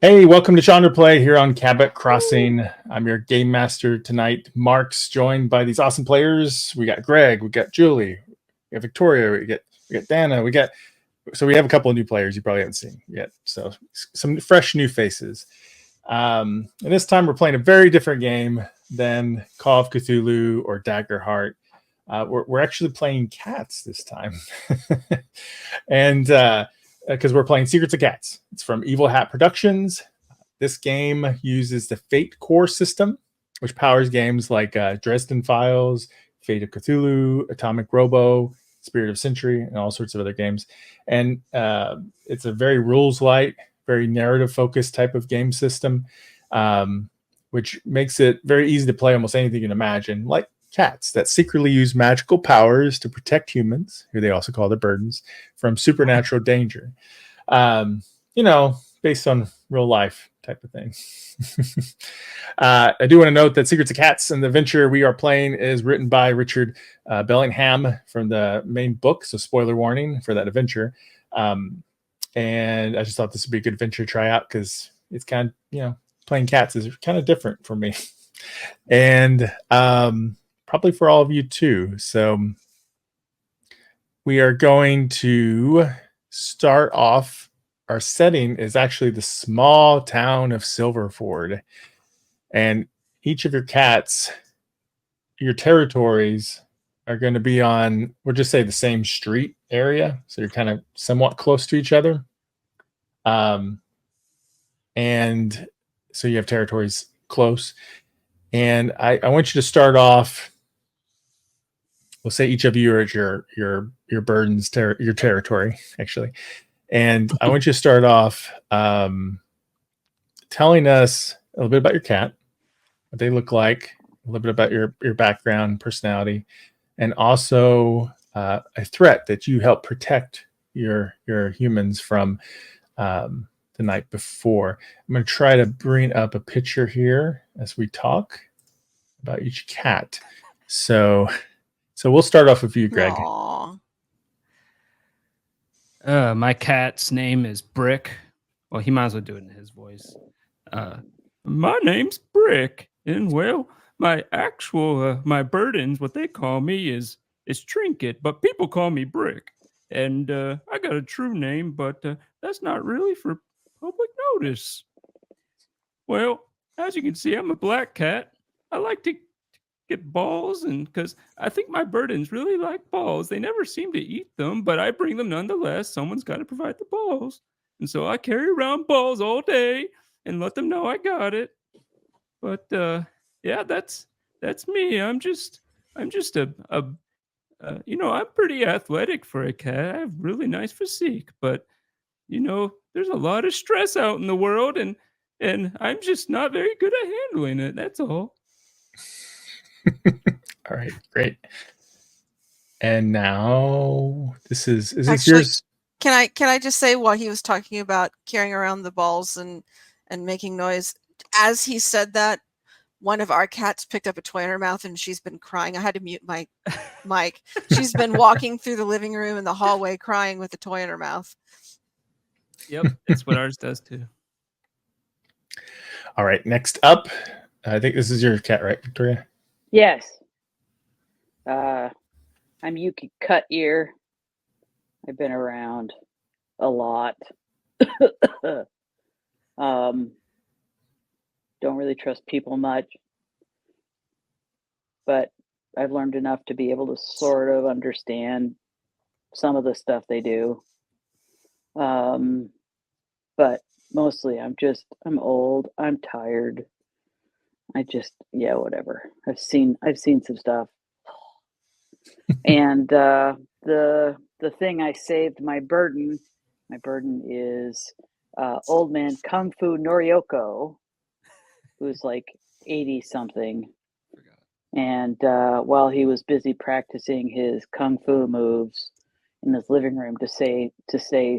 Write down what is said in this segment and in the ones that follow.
Hey, welcome to GenrePlay here on Cabot Crossing. I'm your game master tonight. Mark's joined by these awesome players. We got Greg, we got Julie, we got Victoria, we got Dana, so we have a couple of new players you probably haven't seen yet. So some fresh new faces. And this time we're playing a very different game than Call of Cthulhu or Daggerheart. We're actually playing cats this time. And because we're playing Secrets of Cats. It's from Evil Hat Productions. This game uses the Fate core system, which powers games like Dresden Files, Fate of Cthulhu, Atomic Robo, Spirit of Century, and all sorts of other games. And it's a very rules-light, very narrative-focused type of game system, which makes it very easy to play almost anything you can imagine, like cats that secretly use magical powers to protect humans, who they also call their burdens, from supernatural danger. Based on real life type of thing. I do want to note that Secrets of Cats and the adventure we are playing is written by Richard Bellingham from the main book, so spoiler warning for that adventure. And I just thought this would be a good adventure to try out because it's kind of, playing cats is kind of different for me. And probably for all of you too. So we are going to start off. Our setting is actually the small town of Silverford. And each of your cats, your territories are going to be on, we'll just say the same street area. So you're kind of somewhat close to each other. And so you have territories close. And I want you to start off. We'll say each of you are at your burdens, your territory, actually. And I want you to start off telling us a little bit about your cat, what they look like, a little bit about your background, personality, and also a threat that you help protect your humans from the night before. I'm going to try to bring up a picture here as we talk about each cat. So we'll start off with you, Greg. Aww. My cat's name is Brick. Well, he might as well do it in his voice. My name's Brick, and well, my burdens, what they call me is Trinket, but people call me Brick. And I got a true name, but that's not really for public notice. Well, as you can see, I'm a black cat. I like to get balls, and because I think my burdens really like balls. They never seem to eat them, but I bring them nonetheless. Someone's got to provide the balls, and so I carry around balls all day and let them know I got it. But yeah, that's me. I'm just I'm pretty athletic for a cat. I have really nice physique, but there's a lot of stress out in the world, and I'm just not very good at handling it. That's all. All right, great. And now this is this yours? Can I just say, while he was talking about carrying around the balls and making noise, as he said that, one of our cats picked up a toy in her mouth and she's been crying. I had to mute my mic. She's been walking through the living room and the hallway crying with the toy in her mouth. Yep, that's what ours does too. All right, next up, I think this is your cat, right, Victoria? Yes. I'm Yuki Cut Ear. I've been around a lot. Don't really trust people much, but I've learned enough to be able to sort of understand some of the stuff they do. But mostly I'm old, I'm tired. Whatever. I've seen some stuff. And the thing I saved my burden is old man Kung Fu Noriyoko, who's like 80 something. And while he was busy practicing his kung fu moves in his living room to say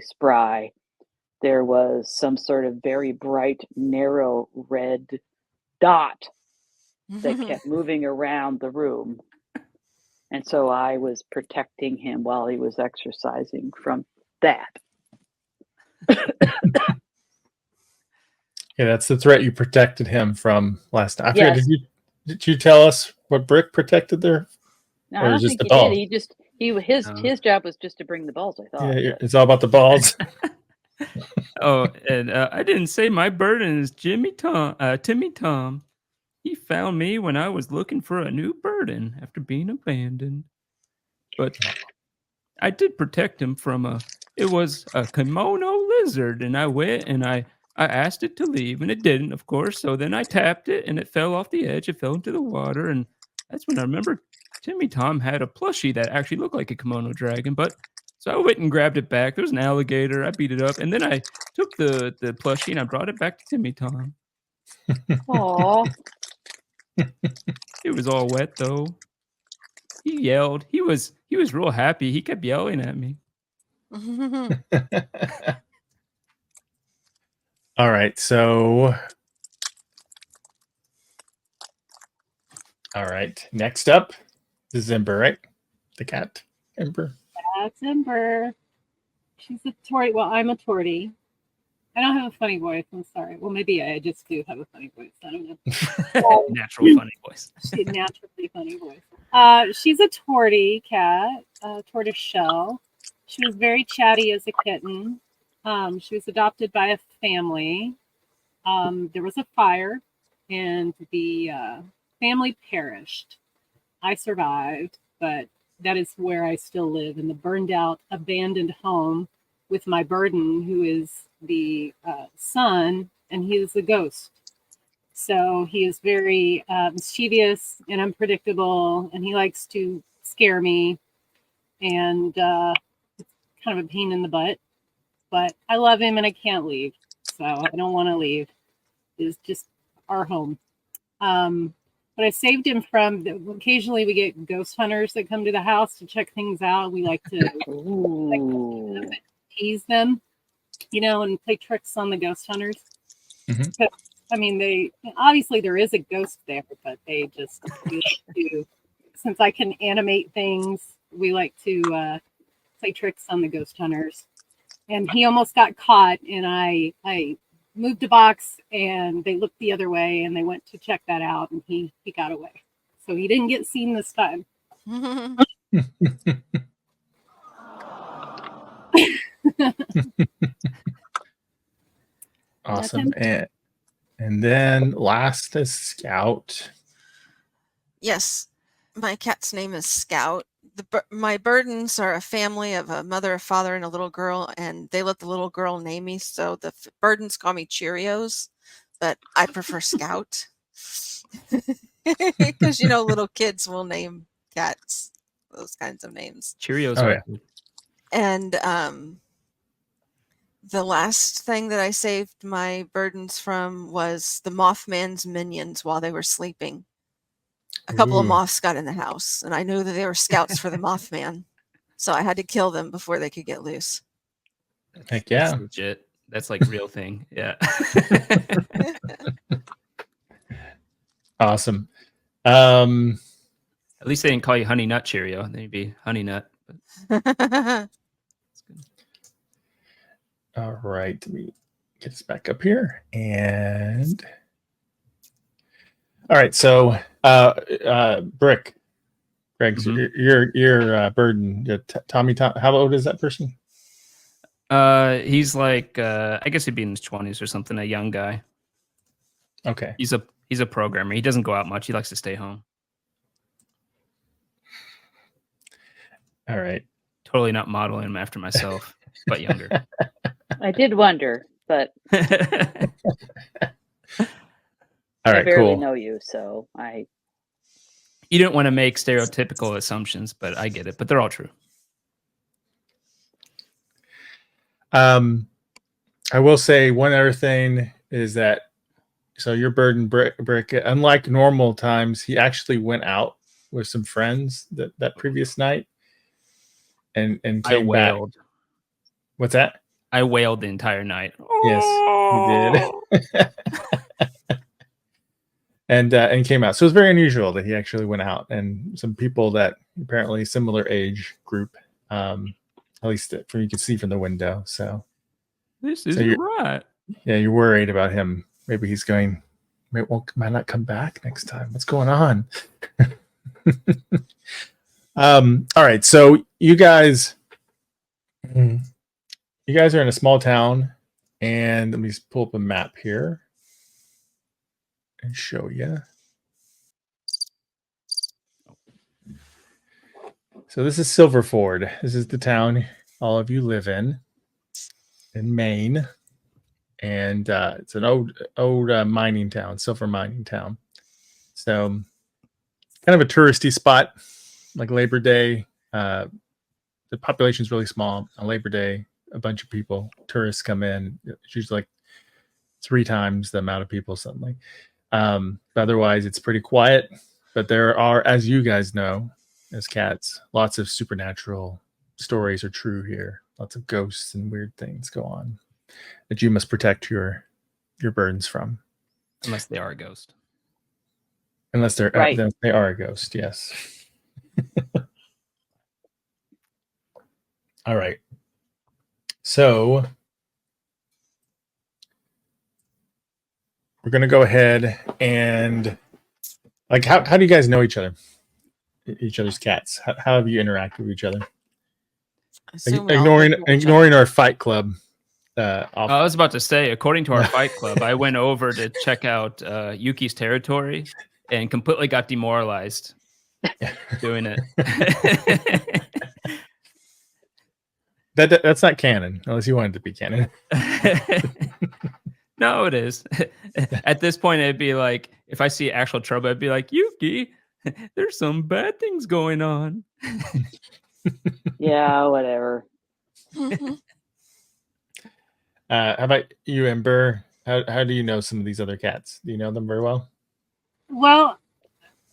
spry, there was some sort of very bright, narrow red dot that kept moving around the room. And so I was protecting him while he was exercising from that. Yeah, that's the threat you protected him from last time. I forget, Yes. did you tell us what Brick protected there? No, Or I is don't just think the he ball? did. His job was just to bring the balls, I thought. Yeah, But it's all about the balls. Oh, and I didn't say my burden is Timmy Tom. He found me when I was looking for a new burden after being abandoned. But I did protect him from it was a kimono lizard, and I went and I asked it to leave, and it didn't, of course. So then I tapped it, and it fell off the edge. It fell into the water, and that's when I remember Timmy Tom had a plushie that actually looked like a kimono dragon. But so I went and grabbed it back. There was an alligator. I beat it up, and then I took the plushie and I brought it back to Timmy Tom. aw, It was all wet though. He yelled. He was real happy. He kept yelling at me. All right, so next up is Ember, right? The cat, Ember. That's Ember. She's a tortie. Well, I'm a tortie. I don't have a funny voice. I'm sorry. Well, maybe I just do have a funny voice. I don't know. Natural funny voice. She's naturally funny voice. She's a tortie cat, tortoise shell. She was very chatty as a kitten. She was adopted by a family. There was a fire, and the family perished. I survived, but that is where I still live, in the burned out, abandoned home with my burden, who is the son, and he is the ghost. So he is very mischievous and unpredictable, and he likes to scare me, and it's kind of a pain in the butt. But I love him, and I can't leave, so I don't want to leave. It's just our home. But I saved him from. Occasionally, we get ghost hunters that come to the house to check things out. We like to ooh. tease them, and play tricks on the ghost hunters. Mhm. I mean, they obviously there is a ghost there, but they just we like to, since I can animate things, we like to play tricks on the ghost hunters. And he almost got caught, and I moved a box, and they looked the other way, and they went to check that out, and he got away. So he didn't get seen this time. Awesome. And then last is Scout. Yes, my cat's name is Scout. My burdens are a family of a mother, a father, and a little girl, and they let the little girl name me. So the burdens call me Cheerios, but I prefer Scout because little kids will name cats those kinds of names. Cheerios Oh, are yeah. good. And the last thing that I saved my burdens from was the Mothman's minions while they were sleeping. A couple of Ooh. moths got in the house, and I knew that they were scouts for the Mothman. So I had to kill them before they could get loose. Heck yeah. That's legit. That's like real thing. Yeah. Awesome. At least they didn't call you Honey Nut Cheerio. Then you'd be Honey Nut. But All right. Let me get this back up here. And all right. So Brick, Greg, your burden. Tommy, how old is that person? he's like I guess he'd be in his 20s or something, a young guy. Okay. He's a programmer. He doesn't go out much. He likes to stay home. All right. Totally not modeling him after myself, but younger. I did wonder, but All I right. barely Cool. know you, so I. You don't want to make stereotypical assumptions, but I get it. But they're all true. I will say one other thing is that so your burden Brick, unlike normal times, he actually went out with some friends that previous night and came back. wailed. What's that? I wailed the entire night. Yes, he did. And came out. So it's very unusual that he actually went out, and some people that apparently similar age group, at least from you can see from the window. So This isn't right. yeah, you're worried about him Maybe he's going. Might not come back next time. What's going on? All right. So you guys are in a small town, and let me just pull up a map here and show you. So this is Silverford. This is the town all of you live in Maine, and it's an old mining town, silver mining town. So kind of a touristy spot, like Labor Day. The population is really small. On Labor Day, a bunch of people, tourists come in. It's usually like 3 times the amount of people suddenly. Otherwise, it's pretty quiet. But there are, as you guys know, as cats, lots of supernatural stories are true here. Lots of ghosts and weird things go on that you must protect your birds from. Unless they are a ghost. Unless they're Right. they are a ghost, yes. All right. So we're gonna go ahead and how do you guys know each other? Each other's cats. How have you interacted with each other? Ignoring our fight club. I was about to say, according to our fight club, I went over to check out Yuki's territory and completely got demoralized doing it. That's not canon, unless you want it to be canon. No, it is. At this point, it'd be like, if I see actual trouble, I'd be like, Yuki, there's some bad things going on. Yeah, whatever. How about you, Ember? How do you know some of these other cats? Do you know them very well? Well,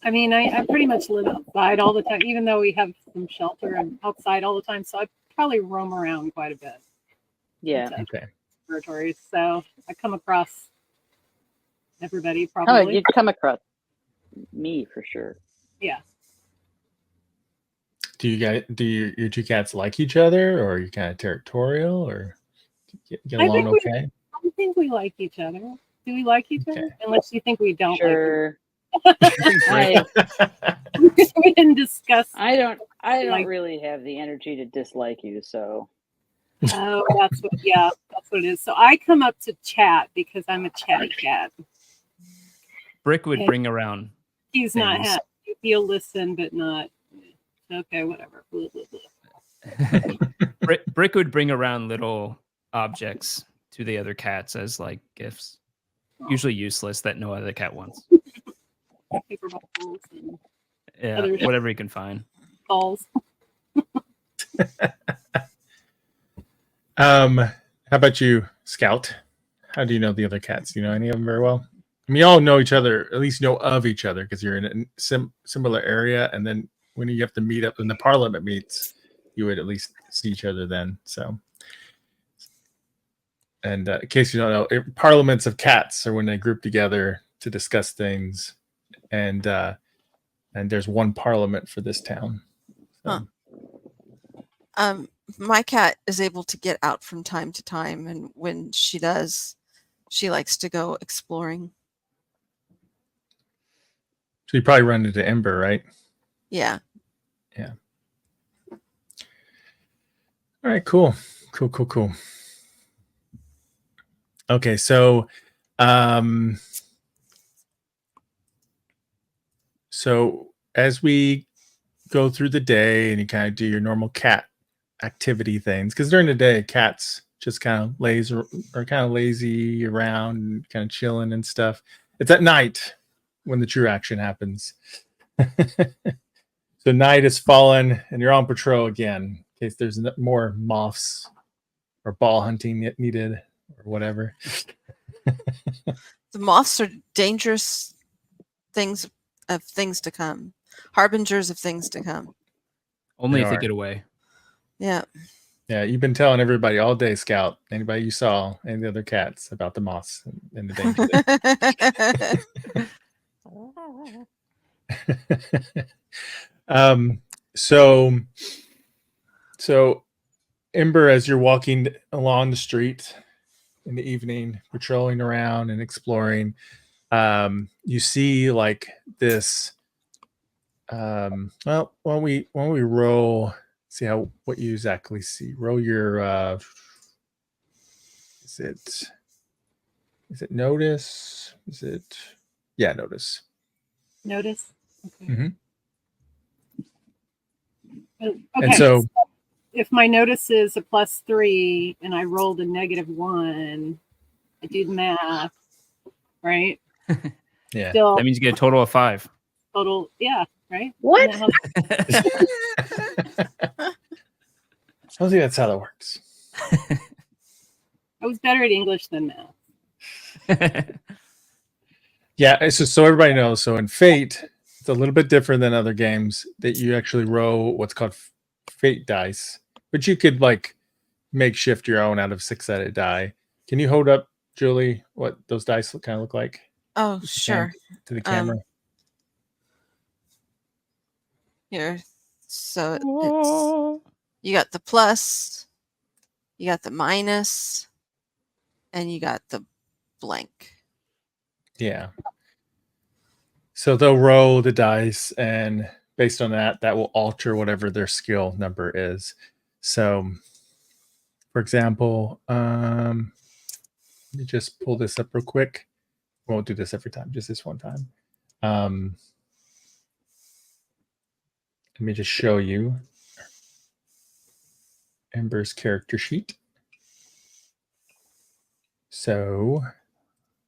I mean, I pretty much live outside all the time, even though we have some shelter and outside all the time. So I probably roam around quite a bit. Yeah. Okay. Territories. So I come across everybody Oh, probably. you'd come across me for sure. Yeah. Do your 2 cats like each other, or are you kind of territorial, or get along okay? I think we like each other. Do we like each other? Unless you think we don't. Sure. Like we didn't discuss. I don't really have the energy to dislike you, so. Oh, that's what it is. So I come up to chat because I'm a chatty cat. Brick would bring around. He's not happy. He'll listen, but not. Okay, whatever. Blah, blah, blah. Brick would bring around little objects to the other cats as like gifts, usually useless that no other cat wants. Paper balls and whatever he can find. Balls. How about you, Scout? How do you know the other cats? Do you know any of them very well? I mean, you all know each other, at least know of each other, because you're in a similar area, and then when you have to meet up when the Parliament meets, you would at least see each other then. So, and in case you don't know, parliaments of cats are when they group together to discuss things, and there's one parliament for this town. So. Huh. My cat is able to get out from time to time, and when she does, she likes to go exploring. So you probably run into Ember, right? Yeah. Yeah. All right, cool. Okay, so as we go through the day and you kind of do your normal cat activity things, because during the day cats just kind of lazy around and kind of chilling and stuff. It's at night when the true action happens. So night has fallen and you're on patrol again in case there's more moths or ball hunting needed or whatever. The moths are dangerous things to come, harbingers of things to come. Only if they get away. Yeah. Yeah, you've been telling everybody all day, Scout, anybody you saw, any of the other cats, about the moths and the danger. So Ember, as you're walking along the street, in the evening, patrolling around and exploring. You see like this. Well, when we roll, see what you exactly see. Roll your. Is it notice? Is it? Yeah, notice. Notice. Okay. Mhm. Okay. And so if my notice is a +3 and I rolled a -1, I do the math, right? yeah. Still That means you get a total of 5. total, yeah, right? What? Isn't that I don't think that's how that works. I was better at English than math. Yeah, it's just so everybody knows. So in Fate, it's a little bit different than other games that you actually roll what's called Fate dice, but you could like makeshift your own out of 6-sided die. Can you hold up, Julie, what those dice kind of look like? Oh, If you sure. can, to the camera. Here. So it's you got the plus, you got the minus, and you got the blank. Yeah. So they'll roll the dice, and based on that, that will alter whatever their skill number is. So, for example, let me just pull this up real quick. Won't do this every time, just this one time. Let me just show you Ember's character sheet. So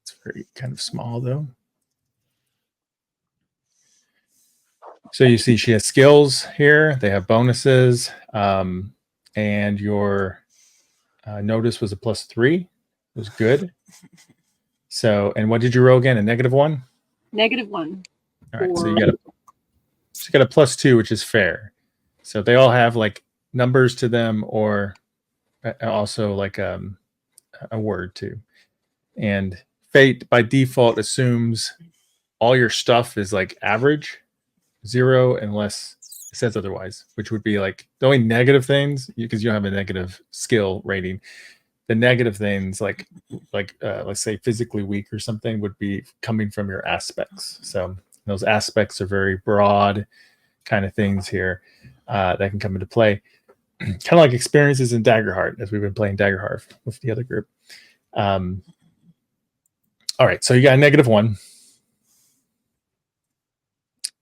it's very kind of small though. So you see she has skills here. They have bonuses. And your notice was a +3. It was good. So, and what did you roll again? A -1? -1. All right. So you got a +2, which is fair. So they all have like numbers to them, or also like a word too. And Fate by default assumes all your stuff is like average, 0, unless it says otherwise, which would be like the only negative things, because you don't have a negative skill rating. The negative things, like let's say physically weak or something, would be coming from your aspects. So those aspects are very broad kind of things here that can come into play. Kind of like experiences in Daggerheart, as we've been playing Daggerheart with the other group. All right, so you got a -1.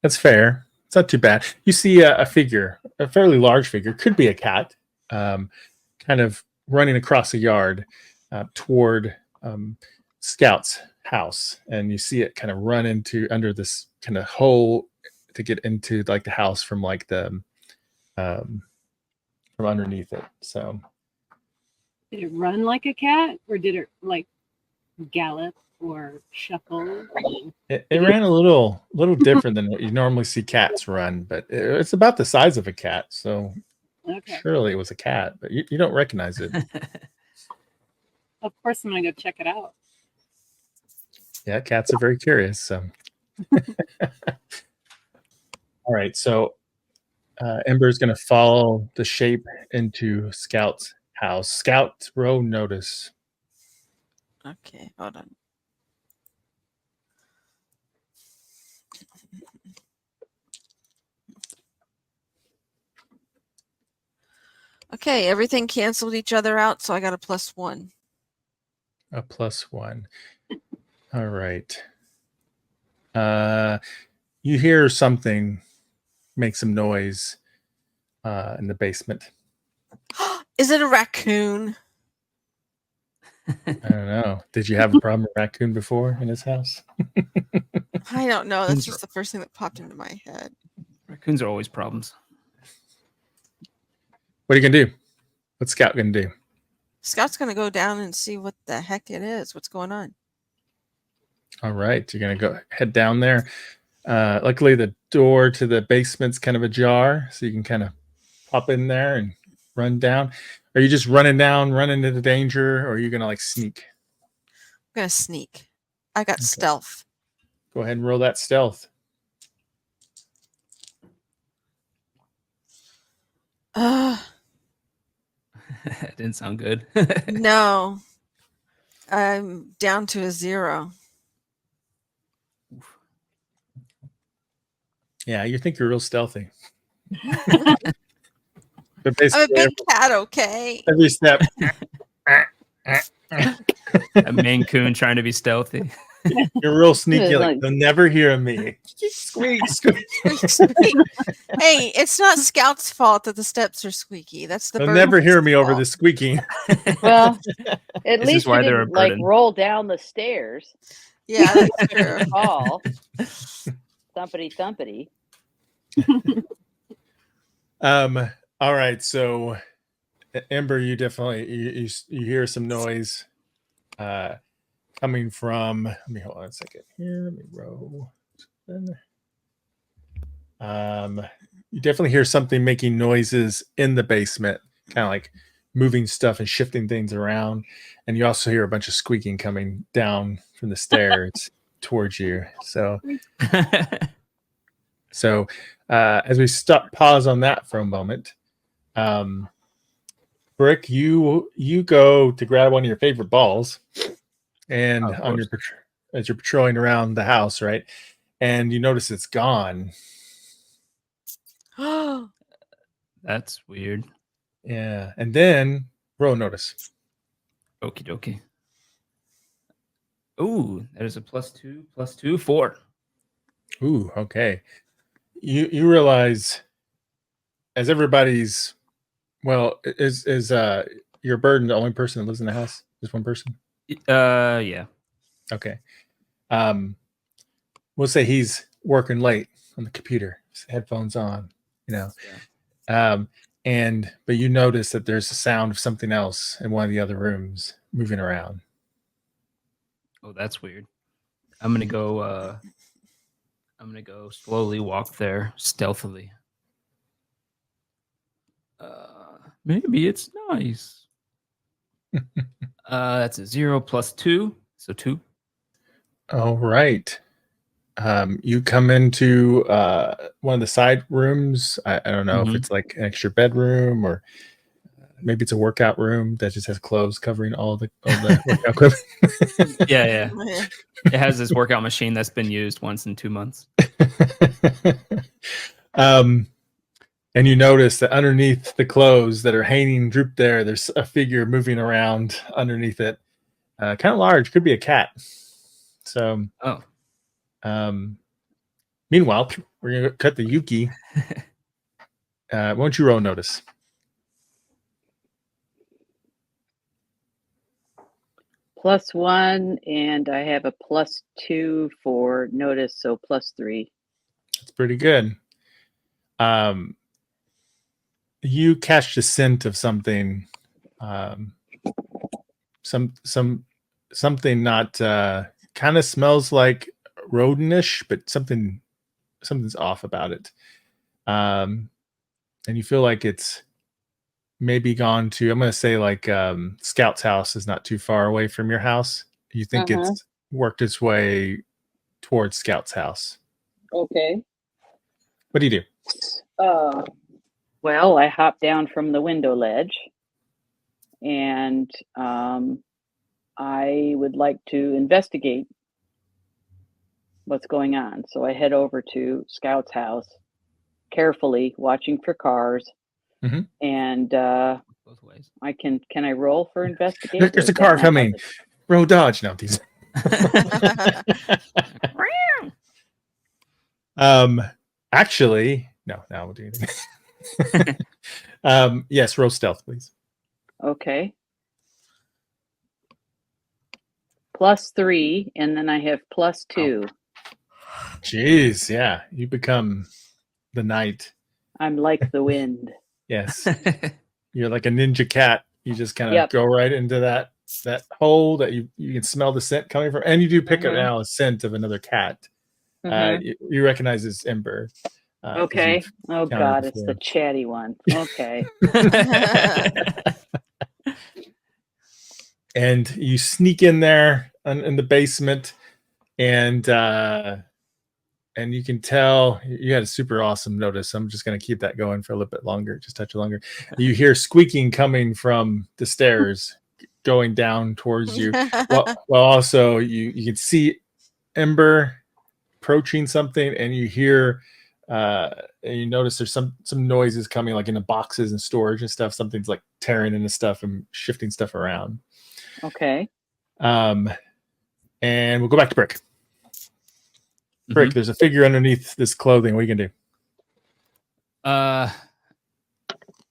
That's fair. It's not too bad. You see a figure, a fairly large figure, could be a cat, kind of running across a yard toward Scout's house, and you see it kind of run into under this kind of hole to get into like the house from like the from underneath it. So Did it run like a cat, or did it like gallop or shuffle? it ran a little different than what you normally see cats run, but it's about the size of a cat, so Okay. surely it was a cat, but you don't recognize it. Of course, I'm gonna go check it out. Yeah, cats are very curious. So, all right. So, Ember is going to follow the shape into Scout's house. Scout, row notice. Okay, hold on. Okay, everything canceled each other out, so I got a +1. A +1. All right. You hear something make some noise in the basement. Is it a raccoon? I don't know. Did you have a problem with raccoon before in his house? I don't know. That's Raccoons just the first thing that popped into my head. Raccoons are always problems. What are you gonna do? What's Scout gonna do? Scout's going to go down and see what the heck it is. What's going on? All right, you're gonna go head down there. Luckily, the door to the basement's kind of ajar, so you can kind of pop in there and run down. Are you just running down, running into danger, or are you gonna like sneak? I'm going to sneak. I got stealth. Go ahead and roll that stealth. That didn't sound good. No. I'm down to a 0. Yeah, you think you're real stealthy. But I'm a basically, big cat, okay? every step. A Maine Coon trying to be stealthy. You're real sneaky. It's Like, like- they'll never hear me. Squeak, squeak. Hey, it's not Scout's fault that the steps are squeaky. That's the They'll bird's never hear me over fault. the squeaking. Well, at This is least why you they're a didn't like burden. roll down the stairs. Yeah, that's true. Fall. Thumpity thumpity. All right, so Ember, you definitely you hear some noise coming from. Let me hold on a second here. Let me roll. You definitely hear something making noises in the basement, kind of like moving stuff and shifting things around, and you also hear a bunch of squeaking coming down from the stairs towards you. So as we pause on that for a moment, Brick, you go to grab one of your favorite balls, and Of as you're patrolling around the house, right, and you notice it's gone. That's weird. Yeah, and then roll notice. Okie dokie. Ooh, that is a +2, 4. Ooh, okay. You realize, as everybody's, well, is your burden the only person that lives in the house? Just one person? Yeah. Okay. We'll say he's working late on the computer, his headphones on, you know. Yeah. But you notice that there's a sound of something else in one of the other rooms moving around. Oh, that's weird. I'm gonna go slowly walk there stealthily. Maybe it's nice. That's a 0 +2, so 2. All right. You come into one of the side rooms. I don't know if it's like an extra bedroom or maybe it's a workout room that just has clothes covering all the workout equipment. Yeah. It has this workout machine that's been used once in 2 months. And you notice that underneath the clothes that are hanging drooped there's a figure moving around underneath it. Kind of large, could be a cat. So, meanwhile, we're gonna cut the Yuki. Why don't you roll notice? +1, and I have a +2 for notice, so +3. That's pretty good. You catch the scent of something, something not kind of smells like rodentish, but something's off about it. And you feel like it's maybe gone to, I'm going to say like Scout's house is not too far away from your house. You think it's worked its way towards Scout's house. Okay. What do you do? Well, I hop down from the window ledge, and I would like to investigate what's going on. So I head over to Scout's house, carefully watching for cars, and Both ways. can I roll for investigation? There's a car coming. Roll dodge now, these. Actually, no, we'll do anything. Yes, roll stealth, please. Okay. +3, and then I have +2. Jeez, yeah, you become the night. I'm like the wind. Yes, you're like a ninja cat. You just kind of go right into that hole that you can smell the scent coming from, and you do pick up now a scent of another cat. You recognize this Ember. Okay. Oh God, it's the chatty one. Okay. And you sneak in there in the basement, and you can tell you had a super awesome notice. I'm just going to keep that going for a little bit longer, just touch it longer. You hear squeaking coming from the stairs, going down towards you. Well, also you can see Ember approaching something, and you hear and you notice there's some noises coming, like in the boxes and storage and stuff. Something's like tearing into stuff and shifting stuff around. Okay. And we'll go back to Brick. Brick, there's a figure underneath this clothing. What are you gonna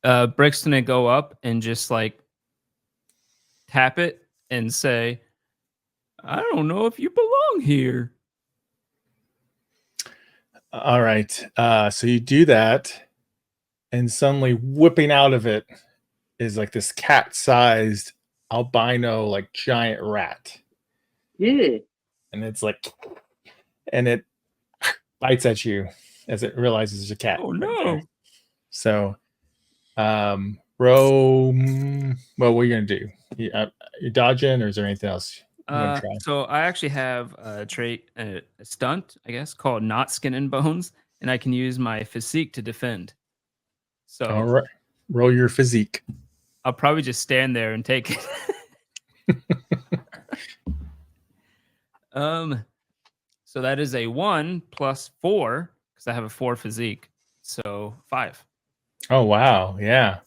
do? Brick's gonna go up and just like tap it and say, I don't know if you belong here. All right. So you do that, and suddenly whipping out of it is like this cat-sized albino, like giant rat. Yeah. And it's like, and it bites at you as it realizes there's a cat. Oh right no. there. So, roll. Well, what are you gonna do? You dodging, or is there anything else you want to try? So I actually have a trait, a stunt, I guess, called Not Skin and Bones, and I can use my physique to defend. So All right, roll your physique. I'll probably just stand there and take it. So that is a 1 + 4 because I have a 4 physique, so 5. Oh wow, yeah.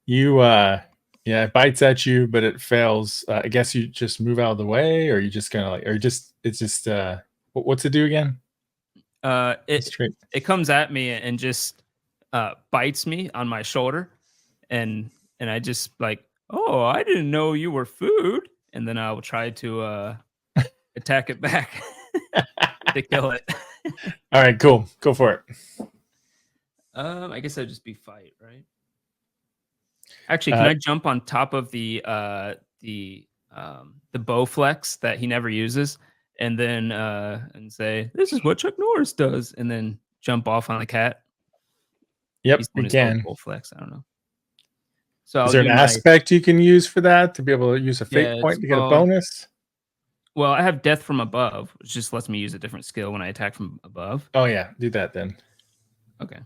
You yeah, it bites at you, but it fails. I guess you just move out of the way, or you just kind of like, or just it's just what's it do again? It comes at me and just bites me on my shoulder, and I just like, oh, I didn't know you were food, and then I will try to attack it back to kill it. All right, cool. Go for it. I guess that'd just be fight, right? Actually, can I jump on top of the bow flex that he never uses, and then and say, "This is what Chuck Norris does," and then jump off on the cat? Yep, He's you doing his own can. bow flex. I don't know. So is there an aspect you can use for that to be able to use a fate point to get a bonus? Well, I have Death from Above, which just lets me use a different skill when I attack from above. Oh yeah, do that then. Okay.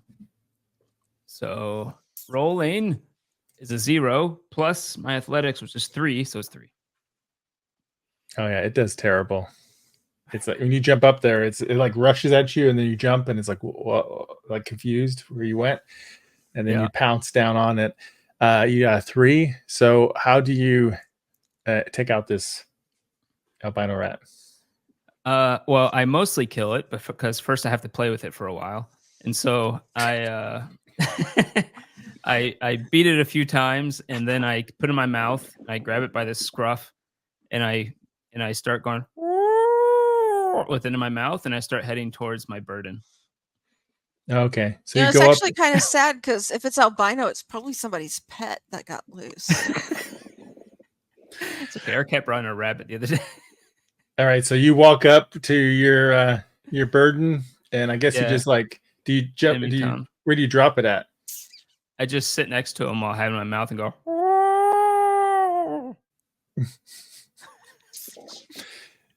So rolling is a 0 plus my athletics, which is 3, so it's 3. Oh yeah, it does terrible. It's like when you jump up there, it like rushes at you, and then you jump, and it's like like confused where you went, and then you pounce down on it. You got a 3. So how do you take out this albino rat? Well, I mostly kill it, but because first I have to play with it for a while, and so I I beat it a few times, and then I put it in my mouth. I grab it by the scruff, and I start going with it in my mouth, and I start heading towards my burden. Okay, so you know, you it's go actually up. kind of sad because if it's albino, it's probably somebody's pet that got loose. It's okay. Our cat brought in a rabbit the other day. All right, so you walk up to your burden, and I guess you just like, do you jump? Where do you drop it at? I just sit next to him while I have it in my mouth and go.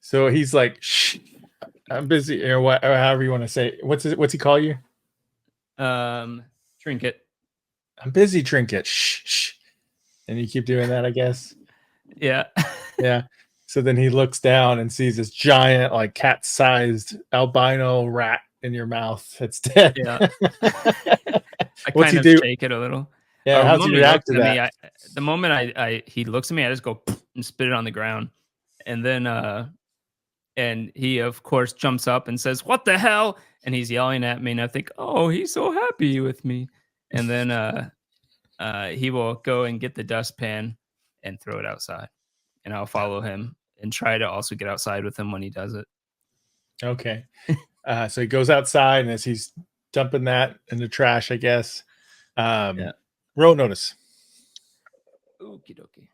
So he's like, "Shh, I'm busy," or what, or however you want to say. What's he call you? Trinket. I'm busy, Trinket. Shh, shh. And you keep doing that, I guess. Yeah. Yeah. So then he looks down and sees this giant, like cat-sized albino rat in your mouth that's dead. Yeah. I What's kind he of do? shake it a little. Yeah. How's he react to that? The moment he looks at me, I just go and spit it on the ground, and then and he of course jumps up and says, "What the hell?" And he's yelling at me, and I think, "Oh, he's so happy with me." And then he will go and get the dustpan and throw it outside, and I'll follow him and try to also get outside with him when he does it. Okay. So he goes outside, and as he's dumping that in the trash, I guess, roll notice. Okie dokie.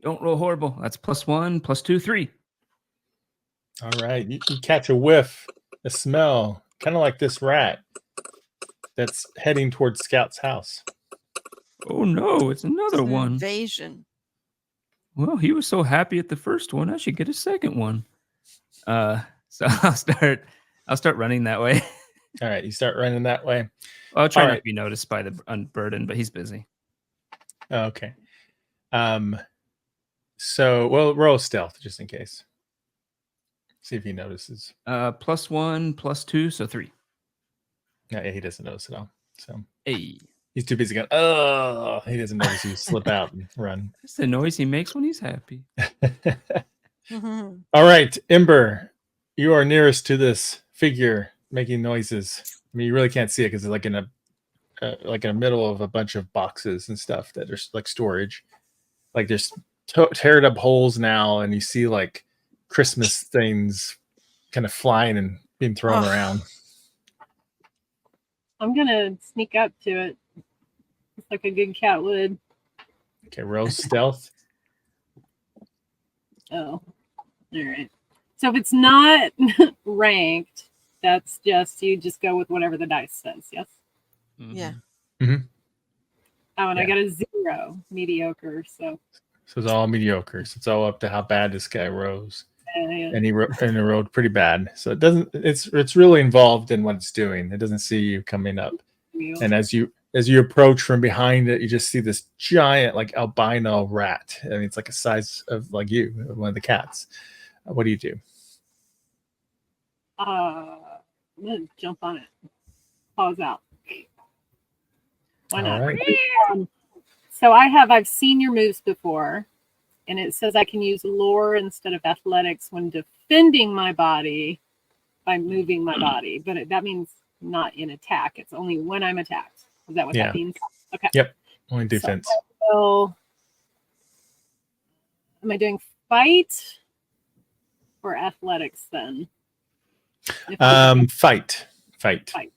Don't roll horrible. That's +1, +2, 3. All right. You catch a whiff, a smell, kind of like this rat that's heading towards Scout's house. Oh no, it's another one. Invasion. Well, he was so happy at the first one. I should get a second one. So I'll start running that way. All right, you start running that way. I'll try not to be noticed by the unburdened, but he's busy. Okay. So, well, roll stealth just in case. See if he notices. +1, +2, so 3. Yeah, he doesn't notice at all. So Hey, he's too busy going, oh, he doesn't notice you slip out and run. that's the noise he makes when he's happy. Mhm. All right, Ember, you are nearest to this figure making noises. I mean, you really can't see it because it's like in the middle of a bunch of boxes and stuff that are like storage. Like there's teared up holes now, and you see like Christmas things kind of flying and being thrown Oh. around. I'm gonna sneak up to it. It's like a good cat would. Okay, roll stealth. Oh, all right. So if it's not ranked, that's just you just go with whatever the dice says. Yes. Yeah. Oh, and I Yeah. got a 0, mediocre. So So it's all mediocre. So it's all up to how bad this guy rose. yeah. And he rode pretty bad. So it doesn't. It's really involved in what it's doing. It doesn't see you coming up. And as you approach from behind it, you just see this giant like albino rat. I mean, it's like a size of like you, one of the cats. What do you do? I'm gonna jump on it. Pause out. Why not? All right. So I've seen your moves before, and it says I can use lore instead of athletics when defending my body by moving my body, but that means not in attack. It's only when I'm attacked. Is that what Yeah. that means? Okay. Yep. Only defense. So, am I doing fight or athletics then? Fight. Fight. Okay.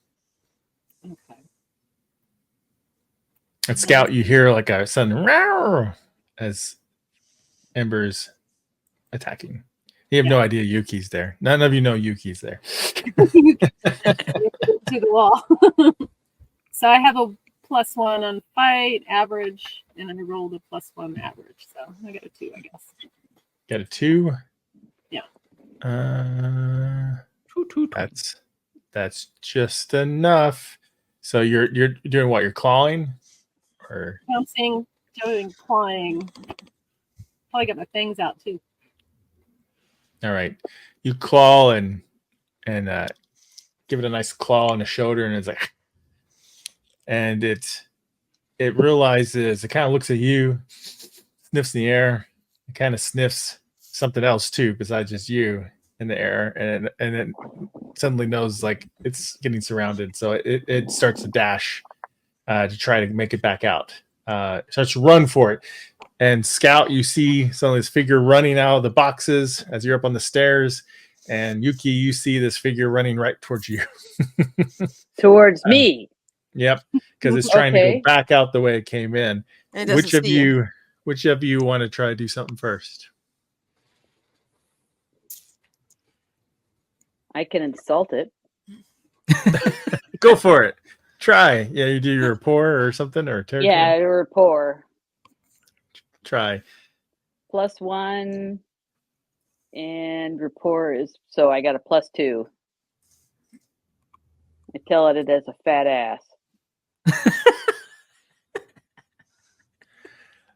At Scout, you hear like a sudden roar as Ember's attacking. You have no idea Yuki's there. None of you know Yuki's there. To the wall. So I have a +1 on fight, average, and I rolled a +1 average. So I got a 2, I guess. Got a 2. Yeah. That's just enough. So you're doing what? You're clawing, or Pouncing, doing, clawing. Probably got my fangs out too. all right. You claw and give it a nice claw on the shoulder, and it's like, and it realizes, it kind of looks at you, sniffs in the air, it kind of sniffs something else too besides just you in the air, and it suddenly knows like it's getting surrounded, so it starts to dash to try to make it back out. Starts to run for it, and Scout, you see some of this figure running out of the boxes as you're up on the stairs, and Yuki, you see this figure running right towards you. Towards me. Yep, because it's trying to Okay. go back out the way it came in. It doesn't Which of see you. you want to try to do something first? I can insult it. Go for it. Try. Yeah, you do your rapport or something, or territory. Yeah, rapport. Try. +1 and rapport is, so I got a +2. I tell it has a fat ass.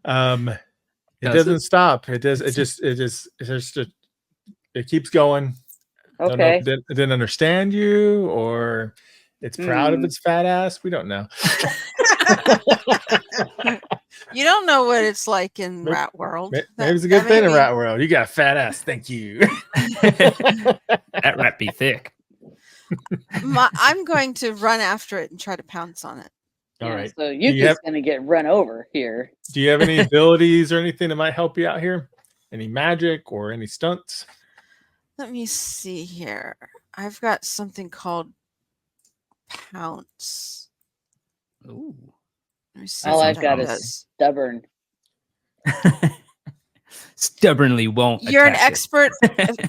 It doesn't stop. It does. It keeps going. I don't know Okay. if it didn't understand you, or it's proud of its fat ass. We don't know. You don't know what it's like in Maybe- Rat World. Maybe it's a good That thing may in be- Rat World. You got a fat ass. Thank you. That rat be thick. I'm going to run after it and try to pounce on it. All Yeah, right. so you Yuki's have- going to get run over here. Do you have any abilities or anything that might help you out here? Any magic or any stunts? Let me see here. I've got something called Pounce. Ooh. Let me see All what I've got that is does. stubborn. Stubbornly won't. You're an attack it. expert.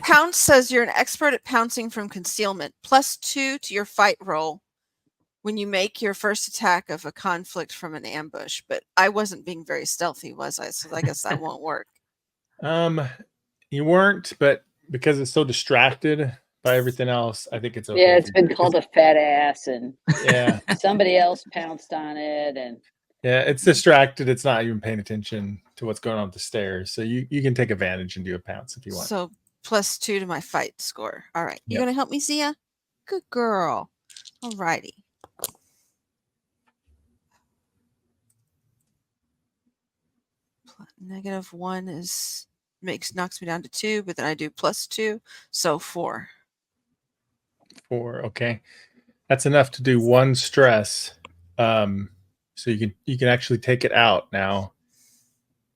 Pounce says you're an expert at pouncing from concealment. +2 to your fight roll when you make your first attack of a conflict from an ambush. But I wasn't being very stealthy, was I? So I guess that won't work. You weren't, but because it's so distracted by everything else, I think it's okay. Yeah, it's been called a fat ass, and Yeah, somebody else pounced on it, and Yeah, it's distracted. It's not even paying attention to what's going on with the stairs. So you can take advantage and do a pounce if you want. So +2 to my fight score. All right. You Yep. gonna help me, Zia? Good girl. All righty. -1 is knocks me down to 2, but then I do +2, so 4. 4. Okay, that's enough to do 1 stress. So you can actually take it out now,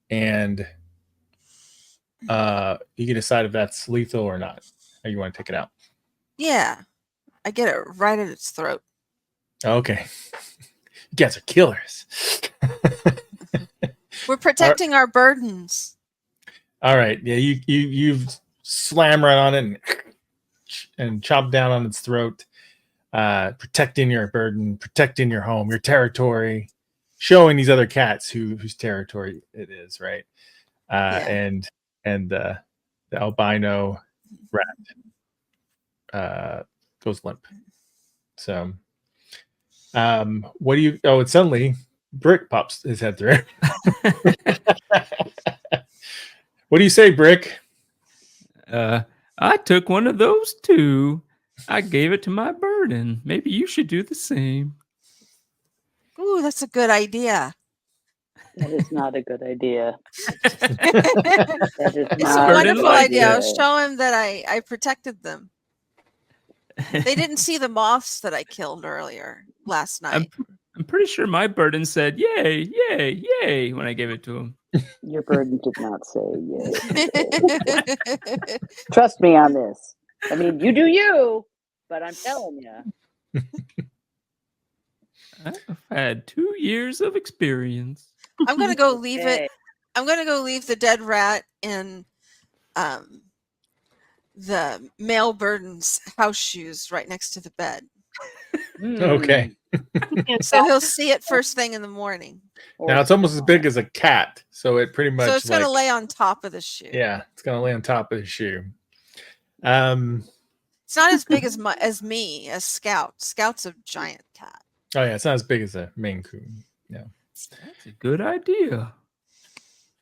and you can decide if that's lethal or not. Or you want to take it out. Yeah, I get it right at its throat. Okay, you guys are killers. We're protecting our burdens. All right, yeah, you've slam right on it and chop down on its throat, protecting your burden, protecting your home, your territory, showing these other cats whose territory it is, right? And the albino rat goes limp. So, what do you? Oh, and suddenly Brick pops his head through. What do you say, Brick? I took one of those too. I gave it to my burden. Maybe you should do the same. Ooh, that's a good idea. That is not a good idea. It's It's a wonderful idea. I'll it. show him that I protected them. They didn't see the moths that I killed earlier last night. I'm pretty sure my burden said "yay, yay, yay" when I gave it to him. Your burden did not say yay. Trust me on this. I mean, you do you, but I'm telling you. I've had 2 years of experience. I'm gonna go leave it. I'm gonna go leave the dead rat in the male burden's house shoes right next to the bed. Okay. So he'll see it first thing in the morning. Now it's almost as big as a cat, so it pretty much. So it's gonna lay on top of the shoe. Yeah, it's gonna lay on top of the shoe. It's not as big as me as Scout. Scout's a giant cat. Oh yeah, it's not as big as a Maine Coon. Yeah. That's a good idea.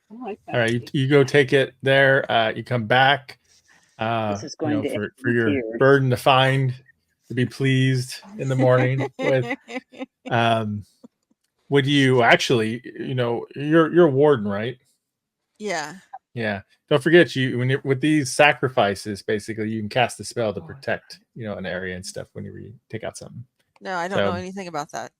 I like that. All right, you go take it there. You come back. This is going to end for your here. burden to find, to be pleased in the morning with. Would you actually? You're a warden, right? Yeah. Yeah. Don't forget with these sacrifices, basically, you can cast a spell to protect an area and stuff when you take out something. No, I don't know anything about that.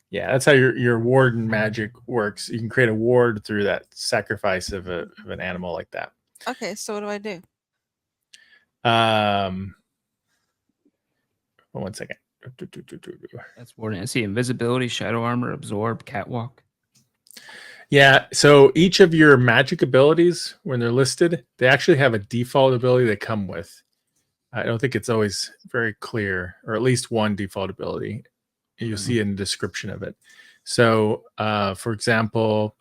Yeah, that's how your warden magic works. You can create a ward through that sacrifice of an animal like that. Okay, so what do I do? One second. That's warning. I see invisibility, shadow armor, absorb, catwalk. Yeah, so each of your magic abilities, when they're listed, they actually have a default ability they come with. I don't think it's always very clear, or at least one default ability. You'll see in the description of it. So, for example,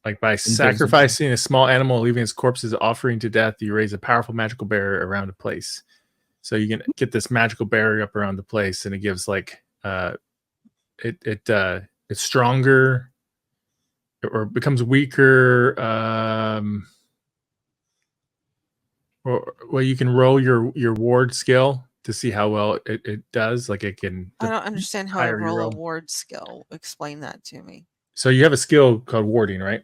like by sacrificing a small animal, leaving its corpse as offering to death, you raise a powerful magical barrier around a place. So you can get this magical barrier up around the place, and it gives like it's stronger or becomes weaker. Or you can roll your ward skill to see how well it does. Like it can. I don't understand how I higher you roll a roll. ward skill. Explain that to me. So you have a skill called warding, right?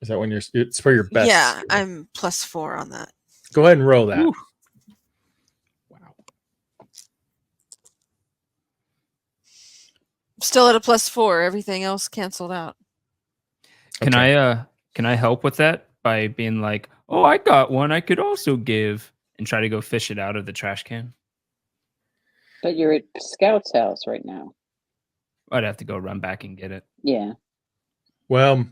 Is that when it's for your best? Yeah, skill. I'm +4 on that. Go ahead and roll that. Ooh. Wow. Still at a +4. Everything else canceled out. Can I help with that by being like, oh, I got one I could also give, and try to go fish it out of the trash can? But you're at Scout's house right now. I'd have to go run back and get it. Yeah. Well,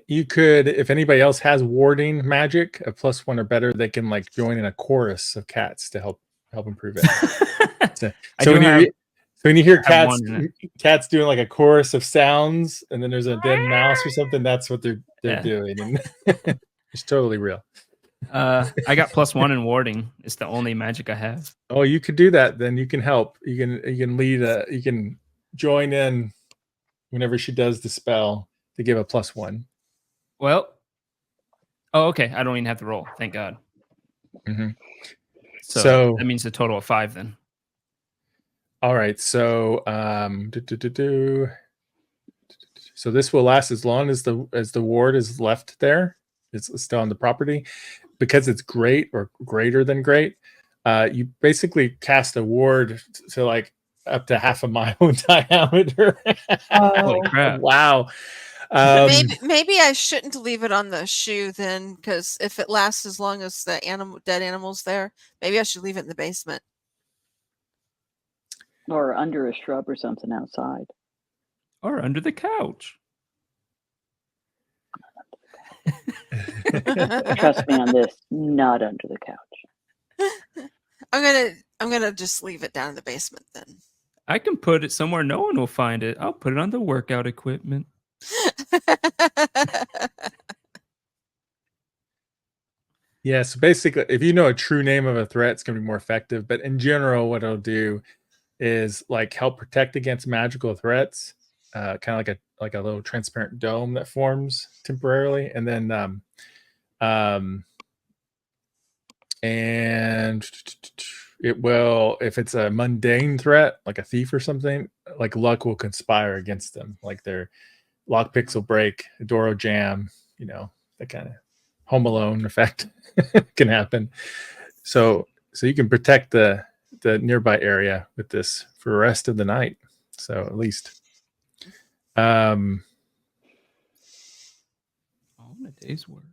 you could, if anybody else has warding magic, a +1 or better, they can like join in a chorus of cats to help improve it. So when you hear cats doing like a chorus of sounds, and then there's a dead mouse or something, that's what they're doing, and it's totally real. I got +1 in warding. It's the only magic I have. Oh, you could do that. Then you can help. You can lead. You can join in whenever she does the spell to give a +1. Well, okay. I don't even have to roll. Thank God. Mm-hmm. So that means a total of 5 then. All right. So so this will last as long as the ward is left there. It's still on the property. Because it's great or greater than great, you basically cast a ward to like up to half a mile in diameter. Holy crap. Wow. Maybe I shouldn't leave it on the shoe then, because if it lasts as long as the dead animal's there, maybe I should leave it in the basement. Or under a shrub or something outside. Or under the couch. Trust me on this, not under the couch. I'm gonna just leave it down in the basement then. I can put it somewhere no one will find it. I'll put it on the workout equipment. Yeah, so basically, if you know a true name of a threat, it's going to be more effective. But in general, what it'll do is like help protect against magical threats, kind of like a little transparent dome that forms temporarily, and then and it will, if it's a mundane threat like a thief or something, like luck will conspire against them, like their lockpicks will break, a door will jam, that kind of Home Alone effect can happen. So you can protect the nearby area with this for the rest of the night. So at least on a day's work.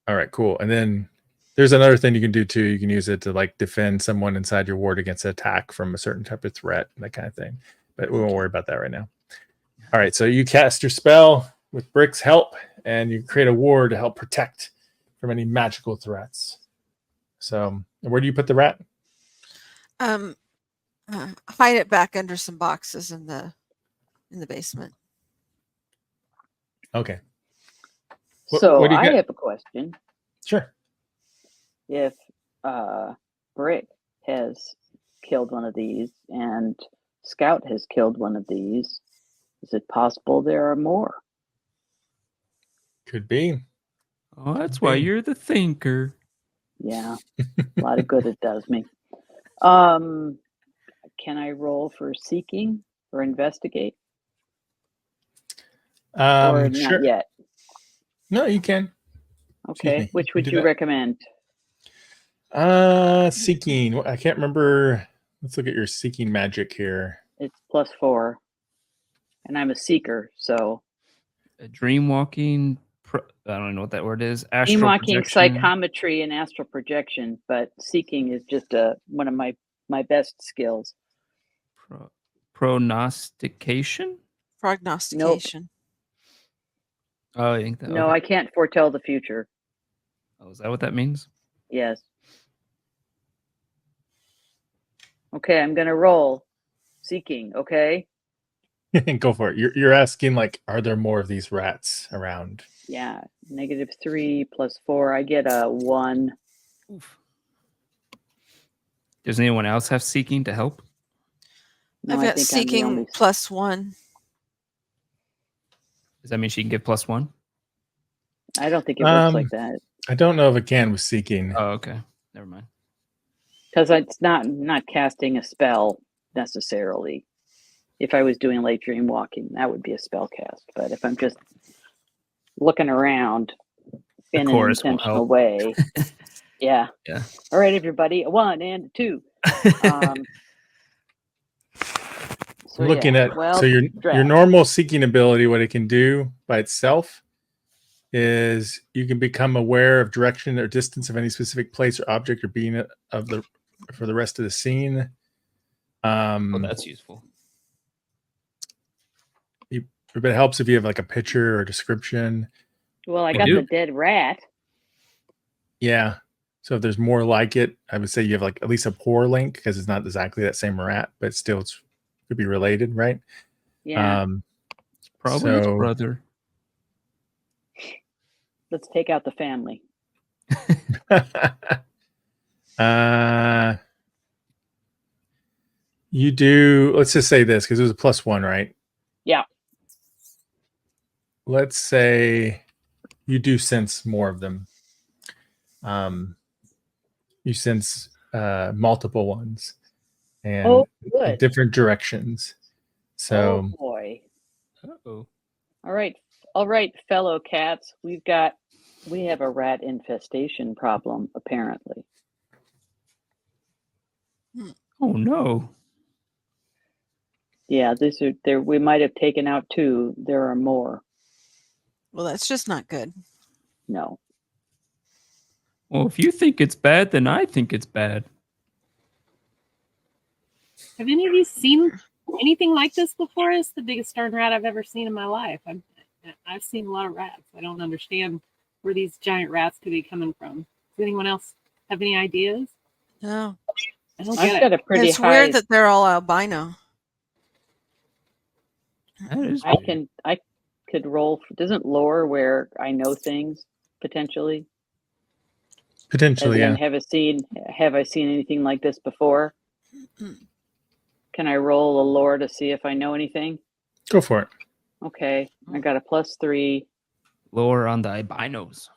All right, cool. And then there's another thing you can do too. You can use it to like defend someone inside your ward against attack from a certain type of threat, that kind of thing. But we won't worry about that right now. All right, so you cast your spell with Brick's help, and you create a ward to help protect from any magical threats. So where do you put the rat? Hide it back under some boxes in the basement. Okay. So what do you I get? have a question. Sure. If Brick has killed one of these and Scout has killed one of these, is it possible there are more? Could be. Oh, that's why you're the thinker. Yeah, a lot of good it does me. Can I roll for seeking or investigate? Or Sure. not yet? No, you can. Okay, which would you that. recommend? Seeking. I can't remember. Let's look at your seeking magic here. It's +4, and I'm a seeker, so A dream walking. I don't know what that word is. dream Astral walking, projection. psychometry, and astral projection. But seeking is just one of my best skills. Prognostication. Prognostication. Oh, I think that. No, okay. I can't foretell the future. Oh, is that what that means? Yes. Okay, I'm gonna roll seeking. Okay. Go for it. You're asking like, are there more of these rats around? Yeah, -3 +4. I get a 1. Oof. Does anyone else have seeking to help? No, I've I got think I'm the seeking only- +1. Does that mean she can get +1? I don't think it works like that I don't know if it can with seeking. Oh, okay. Never mind. because it's not casting a spell necessarily. If I was doing late dream walking, that would be a spell cast. But if I'm just looking around in an chorus won't intentional help. way, yeah. Yeah. All right, everybody, a 1 and a 2. So Looking yeah, at well, so your draft. normal seeking ability, what it can do by itself is you can become aware of direction or distance of any specific place or object or being for the rest of the scene. Oh, that's useful. But it helps if you have like a picture or description. Well, I I got do. the dead rat. Yeah. So if there's more like it, I would say you have like at least a poor link because it's not exactly that same rat, but still it could be related, right? Yeah. Probably his So- brother. Let's take out the family. You do. Let's just say this because it was a +1, right? Yeah. Let's say you do sense more of them. You sense multiple ones and good. different directions. So, Oh boy. Uh-oh. All right, fellow cats. We have a rat infestation problem, apparently. Oh no. Yeah, there. We might have taken out 2. There are more. Well, that's just not good. No. Well, if you think it's bad, then I think it's bad. Have any of you seen anything like this before? It's the biggest darn rat I've ever seen in my life. I've seen a lot of rats. I don't understand where these giant rats could be coming from. Does anyone else have any ideas? No. I don't I've get got it. a pretty It's high. weird that they're all albino. That is I could roll. Doesn't lore where I know things potentially? potentially, And yeah. have I seen anything like this before? Can I roll a lore to see if I know anything? Go for it. Okay, I got a +3, lower on the albinos.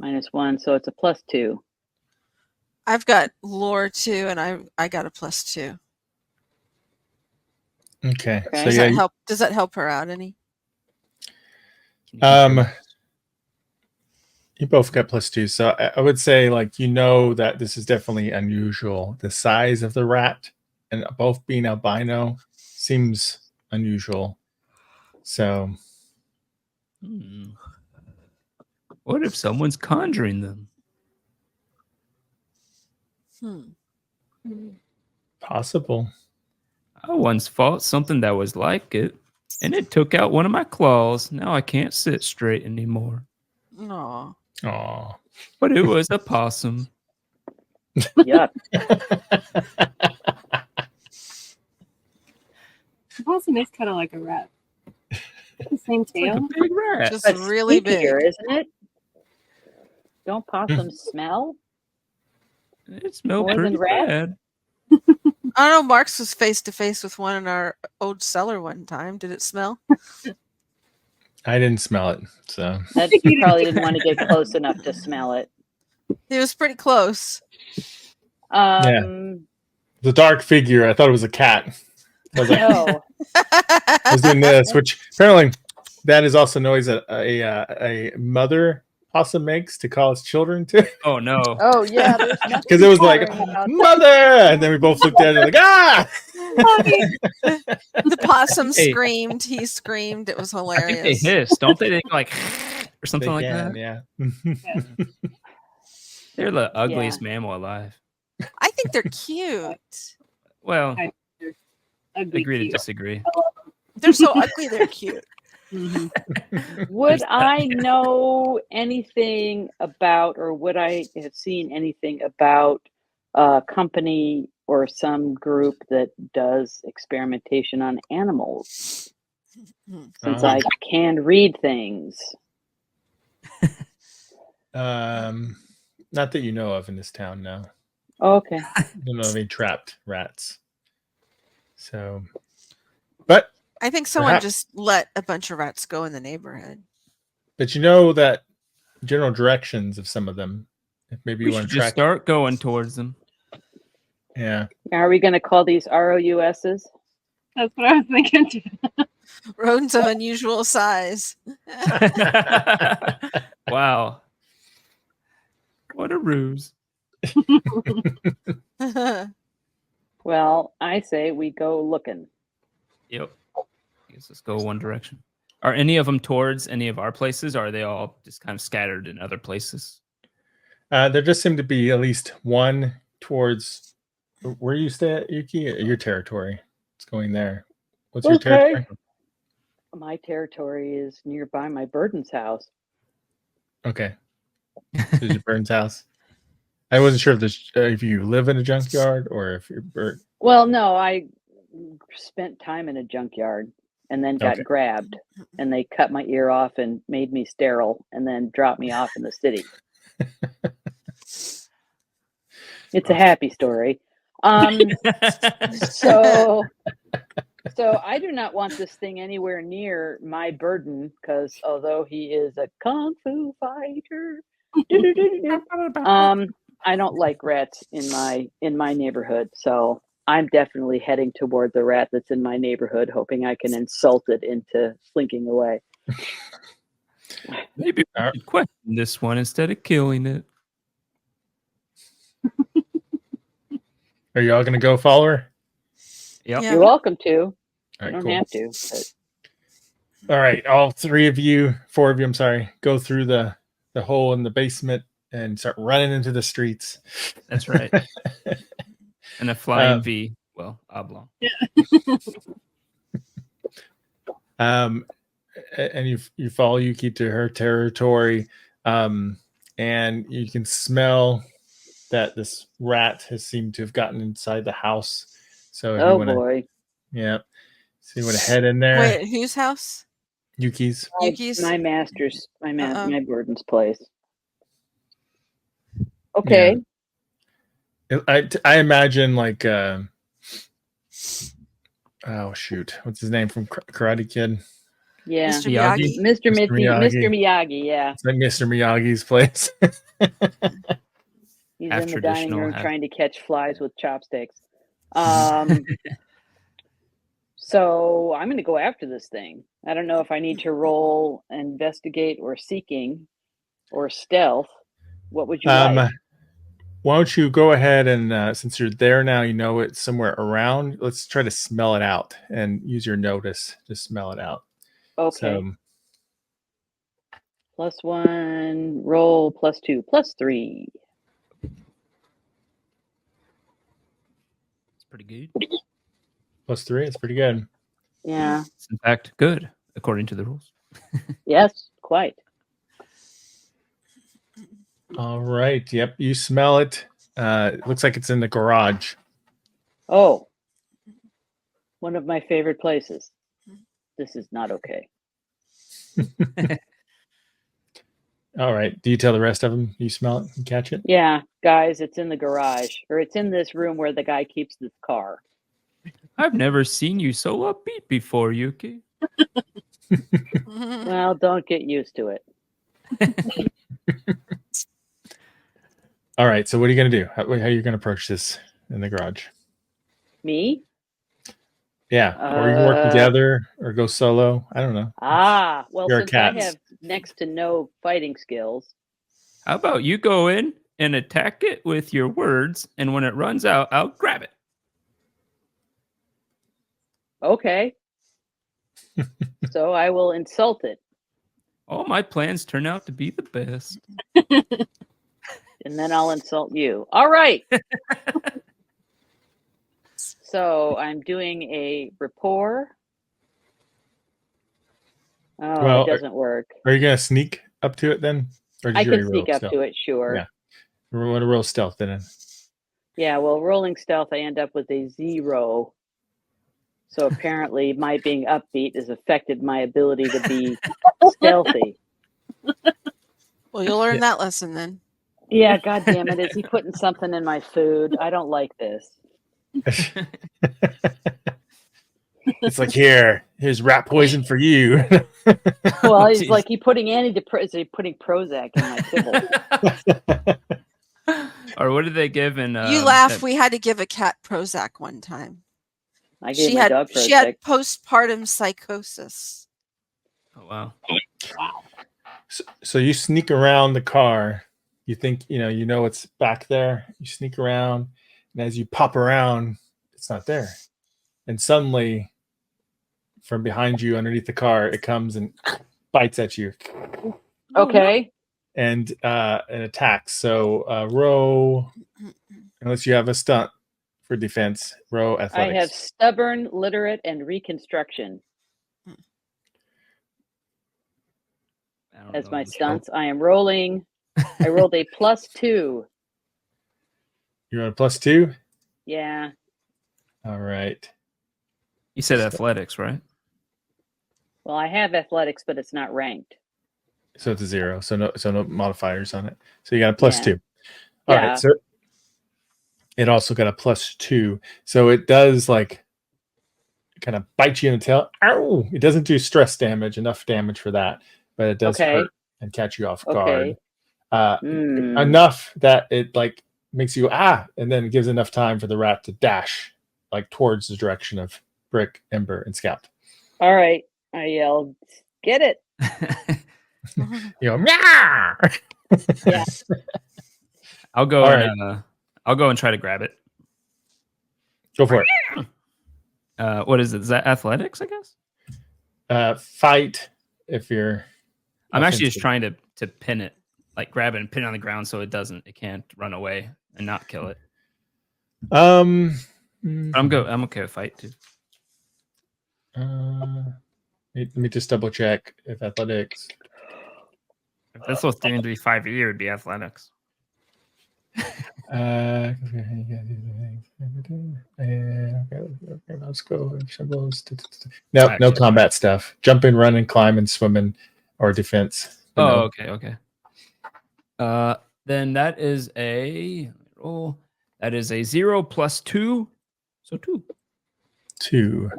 -1, so it's a +2. I've got lore too, and I got a +2. Okay. Okay. So Does yeah, that help? Does that help her out any? you both got +2. So I would say like that this is definitely unusual. The size of the rat and both being albino seems unusual. So What if someone's conjuring them? possible. I once fought something that was like it, and it took out one of my claws. Now I can't sit straight anymore. Aw. Aw. But it was a possum. Yuck. Possum is kind of like a rat. The same It's like tail. a big rat. Just But really stinkier, big. isn't it? Don't possums smell? It smelled More than pretty rats? bad. I don't know. Marks was face to face with one in our old cellar one time. Did it smell? I didn't smell it. So You probably didn't want to get close enough to smell it. It was pretty close. the dark figure, I thought it was a cat. I was like, No. I was doing this, which apparently that is also noise that a mother possum makes to call its children to. Oh no. Oh yeah, Because it was like, mother, and then we both looked at it like, ah. The possum Hey. screamed. He screamed. It was I think they hilarious. hiss, don't they? They like or something like that. Yeah. They're the ugliest mammal alive. I think they're cute. Well, Ugly agree to cute. disagree. They're so ugly. They're cute. Would I know anything about, or would I have seen anything about a company or some group that does experimentation on animals? Since I can read things. Not that you know of in this town, no. Okay. I don't know of any trapped rats. So, but I think someone Perhaps. just let a bunch of rats go in the neighborhood. But you know that general directions of some of them. If maybe you We want should to just track. start going towards them. Yeah. Are we going to call these ROUSs? That's what I was thinking too. Rodents of unusual size. Wow. What a ruse. Well, I say we go looking. Yep. I guess let's go one direction. Are any of them towards any of our places, or are they all just kind of scattered in other places? There just seemed to be at least one towards where you stay at, Yuki. Your territory. It's going there. What's your territory? My territory is nearby my Burden's house. Okay. This is your Burns house. I wasn't sure if you live in a junkyard or if you're bird. Well, no, I spent time in a junkyard and then got Okay. grabbed, and they cut my ear off and made me sterile and then dropped me off in the city. It's a happy story. So I do not want this thing anywhere near my burden, because although he is a kung fu fighter, I don't like rats in my neighborhood. So I'm definitely heading toward the rat that's in my neighborhood, hoping I can insult it into slinking away. Maybe we should question this one instead of killing it. Are y'all gonna go follow her? Yep. Yeah. You're welcome to. All You right, don't cool. have to. But All right, four of you, I'm sorry, go through the hole in the basement and start running into the streets. That's right. And a flying V. Well, oblong. And you follow Yuki to her territory, and you can smell that this rat has seemed to have gotten inside the house. So if you want to, boy, yeah, so you want to head in there. Wait, whose house? Yuki's. Yuki's? my master's, my Uh-oh. burden's place. Okay. I imagine like oh shoot, what's his name from Karate Kid? Yeah. Mr. Miyagi? Miyagi? Mr. Miyagi, yeah. It's like Mr. Miyagi's place. He's Half in the dining traditional, room half- trying to catch flies with chopsticks. So I'm going to go after this thing. I don't know if I need to roll investigate or seeking or stealth. What would you like? Why don't you go ahead and since you're there now, you know it's somewhere around. Let's try to smell it out and use your notice to smell it out. Okay. So, +1, roll +2, +3. It's pretty good. +3, it's pretty good. Yeah. It's in fact good, according to the rules. Yes, quite. All right. Yep, you smell it. It looks like it's in the garage. Oh, one of my favorite places. This is not okay. All right. Do you tell the rest of them you smell it and catch it? Yeah, guys, it's in the garage, or it's in this room where the guy keeps his car. I've never seen you so upbeat before, Yuki. Well, don't get used to it. All right. So what are you going to do? How are you going to approach this in the garage? Me? Yeah. Or you can work together or go solo. I don't know. Well, You're since cats. I have next to no fighting skills. How about you go in and attack it with your words, and when it runs out, I'll grab it. Okay. So I will insult it. All my plans turn out to be the best. And then I'll insult you. All right. So I'm doing a rapport. Oh, Well, it doesn't work. Are you going to sneak up to it then? Or did I you can already sneak roll up stealth? to it, sure. Yeah. We want to roll stealth then. Yeah, well, rolling stealth, I end up with a 0. So apparently my being upbeat has affected my ability to be stealthy. Well, you'll learn that lesson then. Yeah, God damn it. Is he putting something in my food? I don't like this. It's like, here's rat poison for you. Well, he's Jeez. like, he putting Prozac in my kibble. Or what did they give in? You laugh. We had to give a cat Prozac one time. I gave my dog Prozac. She had postpartum psychosis. Oh wow! So you sneak around the car. You think you know it's back there. You sneak around, and as you pop around, it's not there. And suddenly, from behind you, underneath the car, it comes and bites at you. Okay. And attacks. So row, unless you have a stunt for defense, row athletics. I have stubborn, literate, and reconstruction as my stunts. I am rolling. I rolled a +2. You're on a +2? Yeah. All right. You said athletics, right? Well, I have athletics, but it's not ranked. So it's a 0. So no modifiers on it. So you got a +2. All Yeah. right. So it also got a +2. So it does like kind of bite you in the tail. Ow! It doesn't do stress damage, enough damage for that, but it does hurt and catch you off guard. Enough that it like makes you and then it gives enough time for the rat to dash like towards the direction of Brick, Ember, and Scout. All right. I yelled, "Get it!" You go, meow! Yeah. I'll go All and I'll go and try to grab it. Go for it. What is it? Is that athletics, I guess? Fight if you're. I'm actually just trying to pin it, like grab it and pin it on the ground so it can't run away and not kill it. I'm okay with fight too. Let me just double check if athletics. If this was going to be 5e, it would be athletics. Okay, let's go. No combat stuff. Jumping, running, climbing, swimming, or defense. Okay. Then that is a 0 + 2, so 2. 2.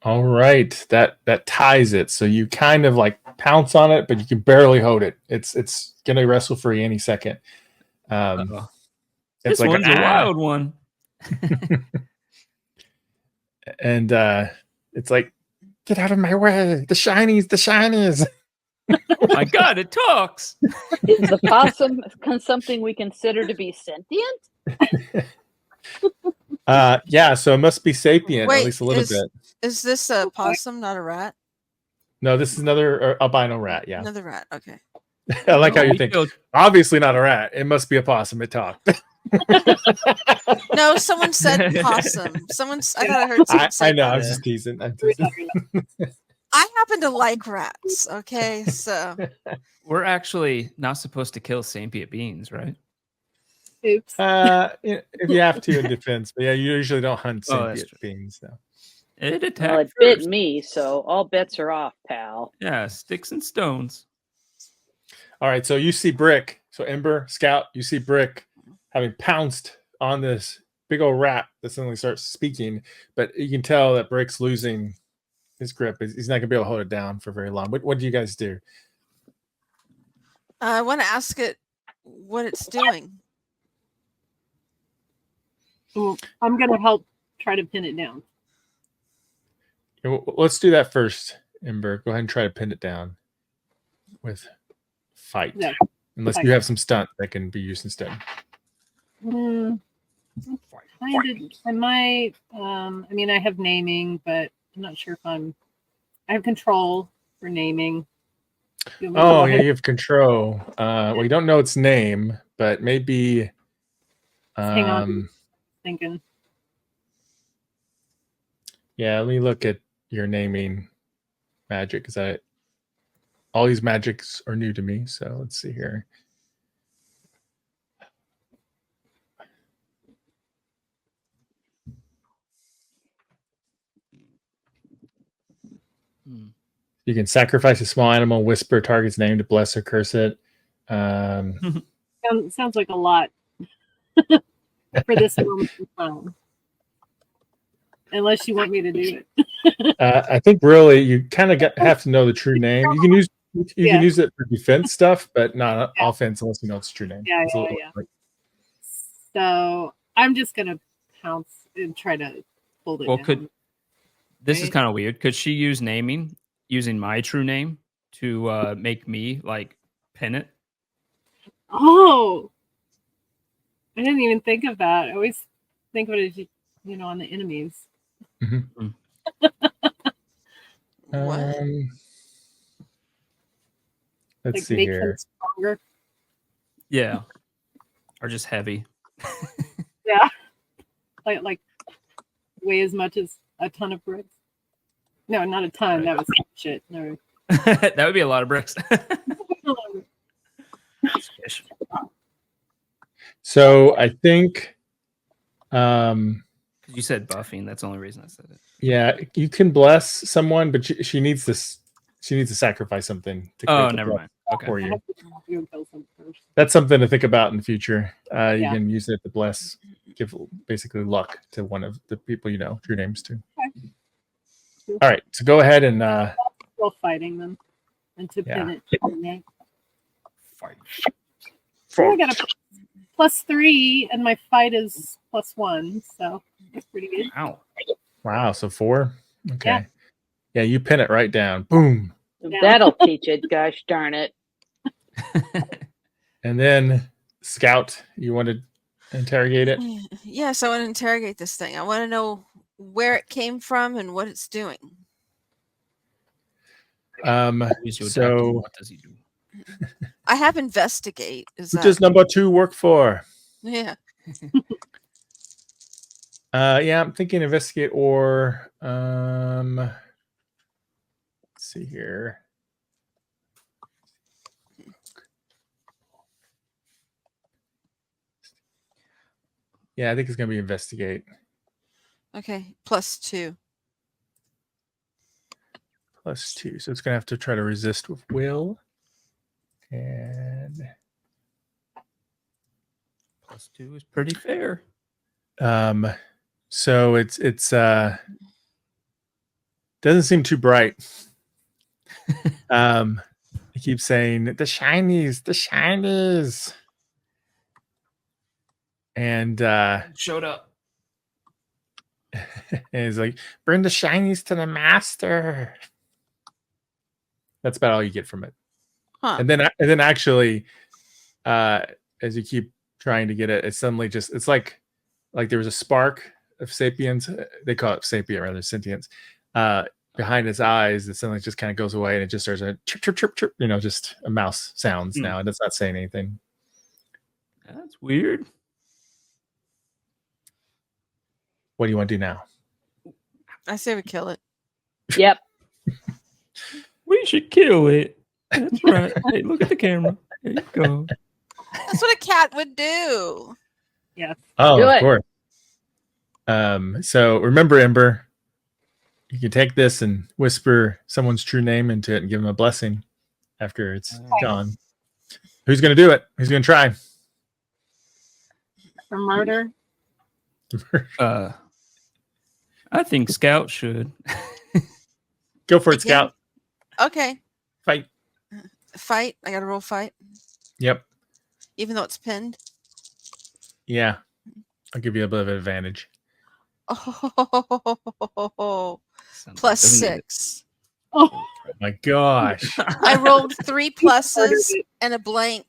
All right, that ties it. So you kind of like pounce on it, but you can barely hold it. It's gonna wrestle free any second. This one's a wild one. And it's like, get out of my way, the shinies. Oh my god, it talks. Is the possum something we consider to be sentient? Yeah, so it must be sapient. Wait, at least a little bit. Is this a possum, not a rat? No, this is another albino rat. Yeah, Another rat. Okay. I like how you think. Obviously not a rat. It must be a possum. It talked. No, someone said possum. I thought I heard someone say I know. that. I was just teasing. I happen to like rats. Okay, so We're actually not supposed to kill sapient beings, right? Oops. If you have to in defense, but yeah, you usually don't hunt sapient beings. So. It attacked Well, it bit me, so all bets are off, pal. Yeah, sticks and stones. All right, so you see Brick. So Ember, Scout, you see Brick having pounced on this big old rat that suddenly starts speaking, but you can tell that Brick's losing his grip. He's not going to be able to hold it down for very long. What do you guys do? I want to ask it what it's doing. Well, I'm going to help try to pin it down. Let's do that first, Ember. Go ahead and try to pin it down with fight. No. Unless you have some stunt that can be used instead. I might. I mean, I have naming, but I'm not sure if I have control for naming. Oh, yeah, you have control. Well, you don't know its name, but maybe. Hang on. Thinking. Yeah, let me look at your naming magic because all these magics are new to me. So let's see here. You can sacrifice a small animal, whisper target's name to bless or curse it. Sounds like a lot for this moment in time. Unless you want me to do it. I think really you kind of have to know the true name. You can use it for defense stuff, but not offense unless you know its true name. Yeah. So I'm just gonna pounce and try to hold it down. This is kind of weird. Could she use naming using my true name to make me like pin it? Oh, I didn't even think of that. I always think of it as on the enemies. Mm-hmm. Let's see make here. them stronger. Yeah, or just heavy. Yeah, like weigh as much as a ton of bricks. No, not a ton. That was shit. No. That would be a lot of bricks. So I think you said buffing. That's the only reason I said it. Yeah, you can bless someone, but she needs this. she needs to sacrifice something to Oh, create the never plus mind. Okay. for I you. have to go kill some first. That's something to think about in the future. You Yeah. can use it to bless, give basically luck to one of the people you know true names to. Cool. All right, so go ahead and Still fighting them and to Yeah. pin it. Right? Fight. Oh, I got a +3, and my fight is +1, so that's pretty good. Ow. Wow, so 4. Okay. Yeah. Yeah, you pin it right down. Boom. Yeah. That'll teach it. Gosh darn it. And then Scout, you want to interrogate it? Yes, I want to interrogate this thing. I want to know where it came from and what it's doing. Who's your So adapter? What does he do? I have investigate. Is who that does number 2 work for? yeah? Yeah, I'm thinking investigate or let's see here. Yeah, I think it's gonna be investigate. Okay, +2. +2. So it's gonna have to try to resist with will. And +2 is pretty fair. so it's doesn't seem too bright. I keep saying the shinies. And Showed up. and he's like, bring the shinies to the master. That's about all you get from it. Huh. And then actually, as you keep trying to get it, it suddenly just it's like there was a spark of sapience. They call it sapient rather sentience. Behind his eyes, it suddenly just kind of goes away and it just starts a chirp, chirp, chirp, chirp, just a mouse sounds now. And it's not saying anything. That's weird. What do you want to do now? I say we kill it. Yep. We should kill it. That's right. Hey, look at the camera. There you go. That's what a cat would do. Yes. Oh, Do of it. course. So remember, Ember, you can take this and whisper someone's true name into it and give them a blessing after it's gone. Who's going to do it? Who's going to try? For murder. I think Scout should. Go for it, Again? Scout. Okay, Fight. fight. I got to roll fight, Yep. even though it's pinned. Yeah. I'll give you a bit of an advantage. Oh, Sounds plus doesn't it? 6. Oh my gosh. I rolled 3 pluses and a blank,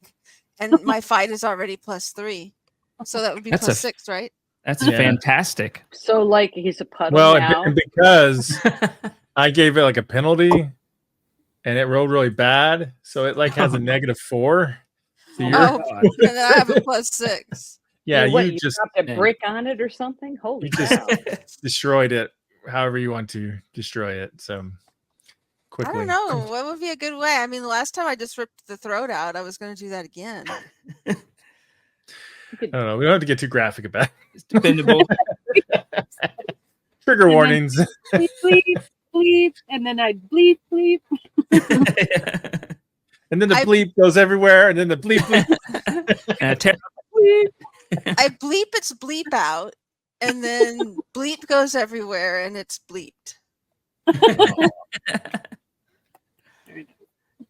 and my fight is already +3. So that would be That's +6, right? That's Yeah. fantastic. So like he's a puddle Well, now. and because I gave it like a penalty and it rolled really bad, so it like has a -4. So you're, Oh, and then I have a +6. yeah, What, you just dropped a brick on it or something? Holy You just- cow. destroyed it however you want to destroy it. So I quickly. don't know. What would be a good way? I mean, the last time I just ripped the throat out, I was going to do that again. I don't know. We don't have to get too graphic about it. It's dependable. Trigger then- warnings. Bleep, bleep, bleep, and then I'd bleep, bleep. And then the I- bleep goes everywhere. And then the bleep, bleep. I bleep its bleep out, and then bleep goes everywhere, and it's bleeped.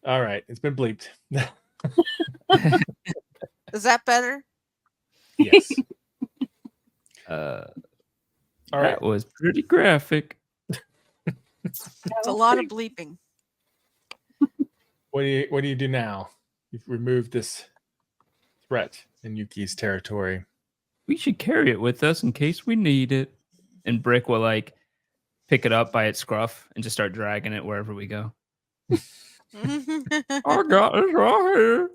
All right. It's been bleeped. Is that better? Yes. All All right. That was pretty graphic. It's a lot of bleeping. What do you do now? You've removed this threat in Yuki's territory. We should carry it with us in case we need it. And Brick will like pick it up by its scruff and just start dragging it wherever we go. I got this right here.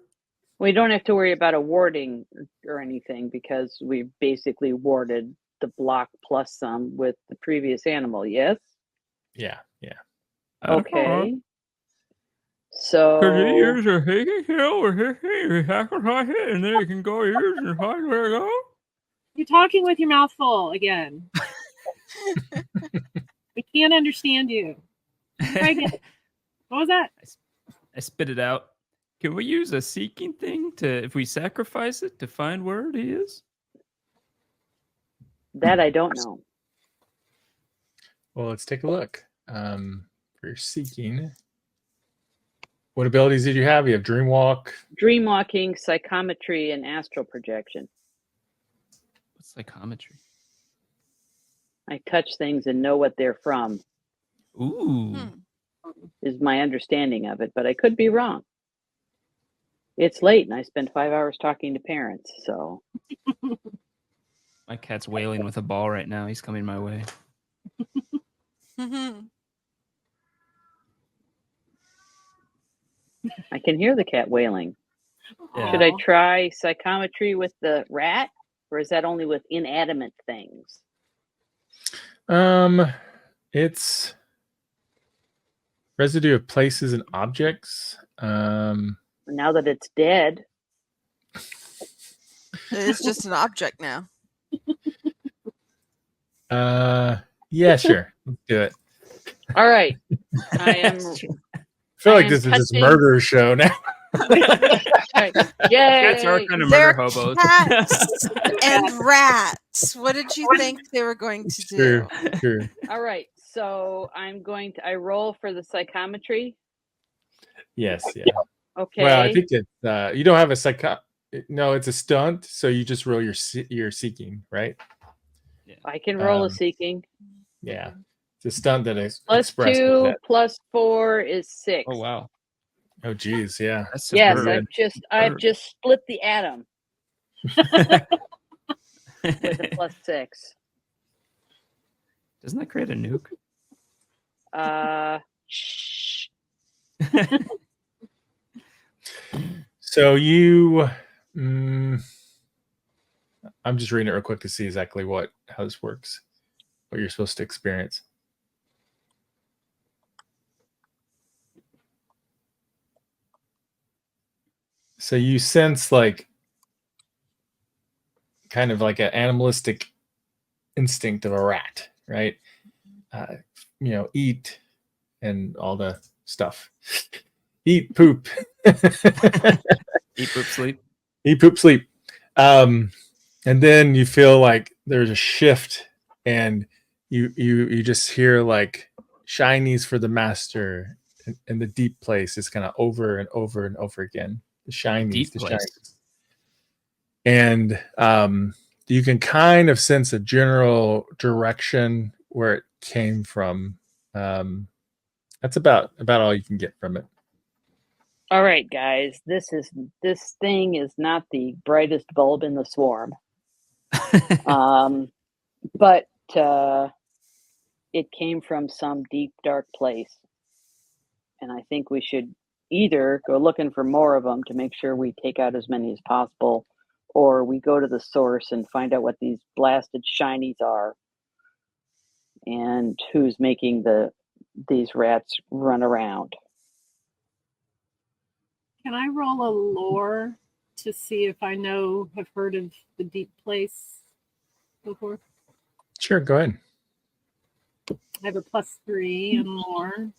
We don't have to worry about a warding or anything because we basically warded the block plus some with the previous animal, yes? Yeah. Yeah. Okay. Because So ears are hanging hill or right here, and then you can go ears and find where to go. You're talking with your mouth full again. We can't understand you. Try again. What was that? I spit it out. Can we use a seeking thing if we sacrifice it to find where it is? That I don't know. Well, let's take a look. For your seeking, what abilities did you have? You have Dreamwalk. Dreamwalking, psychometry, and astral projection. What's psychometry? I touch things and know what they're from, Ooh. is my understanding of it, but I could be wrong. It's late and I spent 5 hours talking to parents, so. My cat's wailing with a ball right now. He's coming my way. I can hear the cat wailing. Yeah. Should I try psychometry with the rat, or is that only with inanimate things? It's residue of places and objects. Now that it's dead. It's just an object now. Yeah, sure. Let's do it. All right. I am. I feel like this is this murder show now. Right. Yay! Cats are kind of They're murder hobos. cats and rats. What did you think they were going to do? Sure. All right. So I roll for the psychometry. Yes, yeah. Okay. Well, I think it's you don't have a no, it's a stunt, so you just roll your seeking, right? I can roll a seeking. Yeah. It's a stunt that is Plus 2 plus 4 is 6. Oh wow. Oh geez, yeah. That's Yes, superb. I've just split the atom with a plus 6. Doesn't that create a nuke? Shh. So you I'm just reading it real quick to see exactly how this works, what you're supposed to experience. So you sense like kind of like an animalistic instinct of a rat, right? Eat and all the stuff. Eat, poop. Eat, poop, sleep. Eat, poop, sleep. And then you feel like there's a shift, and you just hear like shinies for the master, and the deep place is kind of over and over and over again. The shinies, shinies. And you can kind of sense a general direction where it came from. That's about all you can get from it. All right, guys. This thing is not the brightest bulb in the swarm. But it came from some deep, dark place. And I think we should either go looking for more of them to make sure we take out as many as possible, or we go to the source and find out what these blasted shinies are and who's making these rats run around. Can I roll a lore to see if I have heard of the deep place before? Sure, go ahead. I have a +3 and lore.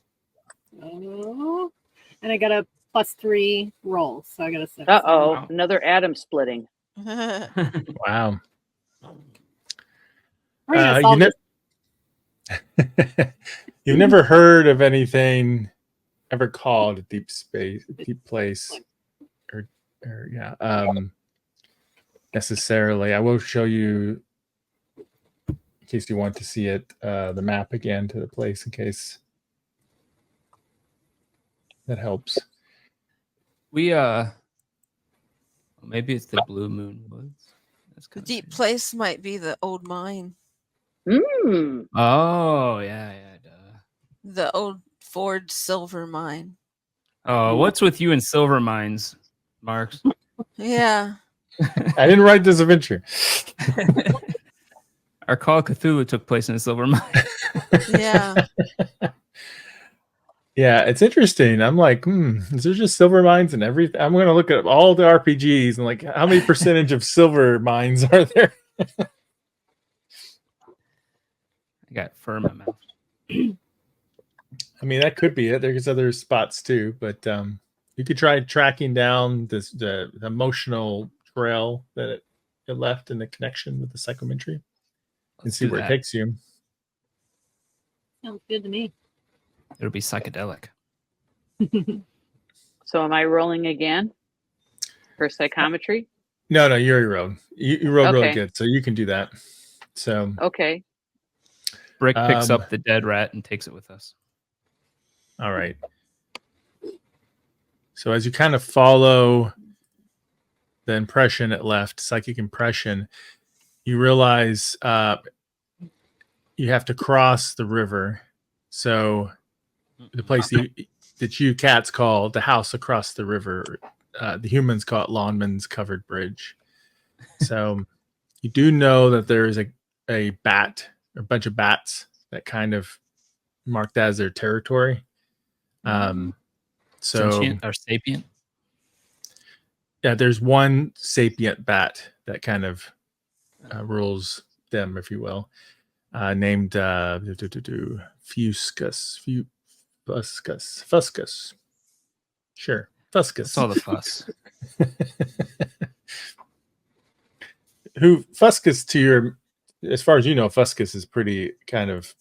Oh, and I got a +3 roll, so I got a 6. Wow. Another atom splitting. Wow. You've never heard of anything ever called a deep place, or necessarily. I will show you, in case you want to see it, the map again to the place, in case that helps. We maybe it's the Blue Moon Woods. The deep place might be the old mine. Oh yeah. The old Ford silver mine. Oh, what's with you and silver mines, Marks? Yeah. I didn't write this adventure. Our Call of Cthulhu took place in a silver mine. Yeah. Yeah, it's interesting. I'm like, is there just silver mines and everything? I'm going to look at all the RPGs and like, how many percentage of silver mines are there? I got fur in my mouth. I mean, that could be it. There's other spots too, but you could try tracking down the emotional trail that it left in the connection with the psychometry and Let's see do where it that. takes you. Sounds good to me. It'll be psychedelic. So am I rolling again for psychometry? No, you already rolled. You rolled really Okay. good, so you can do that. So Okay. Brick picks Um, up the dead rat and takes it with us. all right. So as you kind of follow the impression it left, psychic impression, you realize you have to cross the river. So the place that you cats call the house across the river, the humans call it Lawnman's Covered Bridge. So you do know that there is a bat, or a bunch of bats that kind of mark that as their territory. So Sentient or sapient? yeah, there's one sapient bat that kind of rules them, if you will, named Fuscus. Sure, Fuscus. That's all the fuss. Who Fuscus to your, as far as you know, Fuscus is pretty kind of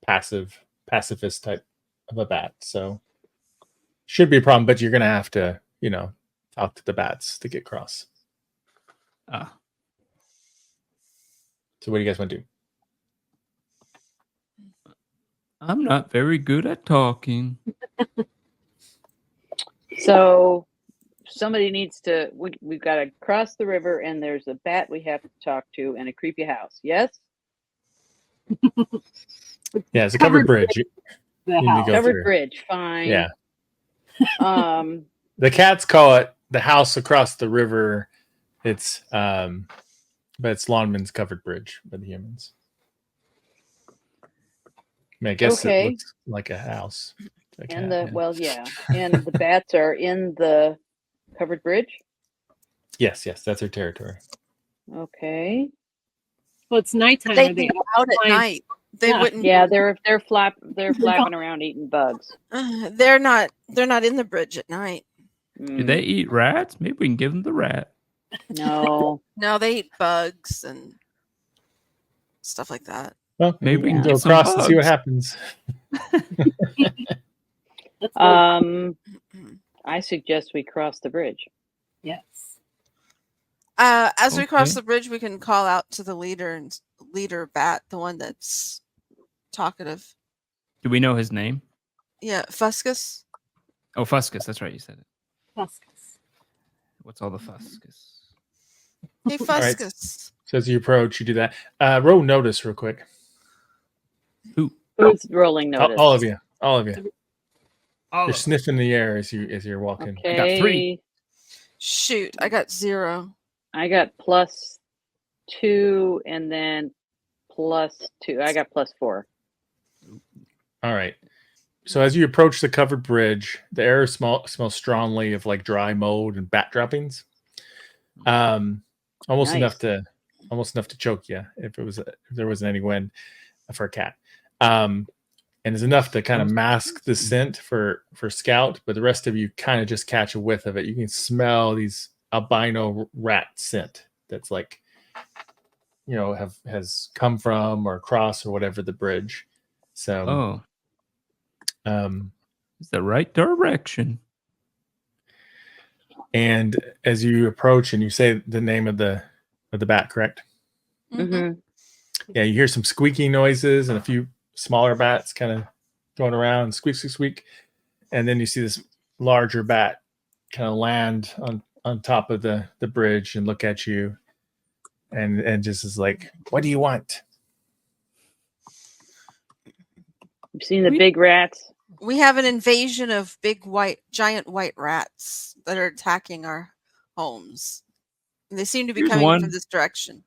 pacifist type of a bat. So should be a problem, but you're gonna have to, talk to the bats to get across. Ah, So what do you guys want to do? I'm not very good at talking. So somebody needs to. We've got to cross the river, and there's a bat we have to talk to, and a creepy house. Yes. Yeah, it's a covered bridge. The You need to house. go Covered through. bridge. Fine. Yeah. The The cats call it the house across the river. It's but it's Lawnman's Covered Bridge by the humans. I mean, I guess Okay. it looks like a house. to a cat, and yeah. and the bats are in the covered bridge. Yes, that's their territory. Okay. Well, it's nighttime. They'd Are they be out at flying? night. They Yeah. wouldn't. Yeah, they're flapping around eating bugs. They're not in the bridge at night. Do they eat rats? Maybe we can give them the rat. No. No, they eat bugs and stuff like that. Well, Maybe we we can can go get some across and see what bugs. happens. Let's go. I suggest we cross the bridge. Yes. As we cross Okay. the bridge, we can call out to the leader bat, the one that's talkative. Do we know his name? Yeah, Fuscus. Oh, Fuscus. That's right. You said it. Fuscus. What's all the Fuscus? Hey, right. Fuscus. So as you approach, you do that. Roll notice real quick. Who? Who's rolling notice? All of you. All You're of sniffing the air as you're walking. Okay. got 3. Shoot, I got 0. I got +2 and then +2. I got +4. All right. So as you approach the covered bridge, the air smells strongly of like dry mold and bat droppings. Almost enough to choke you if there wasn't any wind for a cat. And it's enough to kind of mask the scent for Scout, but the rest of you kind of just catch a whiff of it. You can smell these albino rat scent that's like, has come from or across or whatever the bridge. So, it's the right direction. And as you approach and you say the name of the bat, correct? Mm-hmm. Yeah, you hear some squeaky noises and a few smaller bats kind of going around and squeak, squeak, squeak. And then you see this larger bat kind of land on top of the bridge and look at you and just is like, what do you want? You've seen the big rats? We have an invasion of giant white rats that are attacking our homes. And they seem to be Here's coming one. from this direction.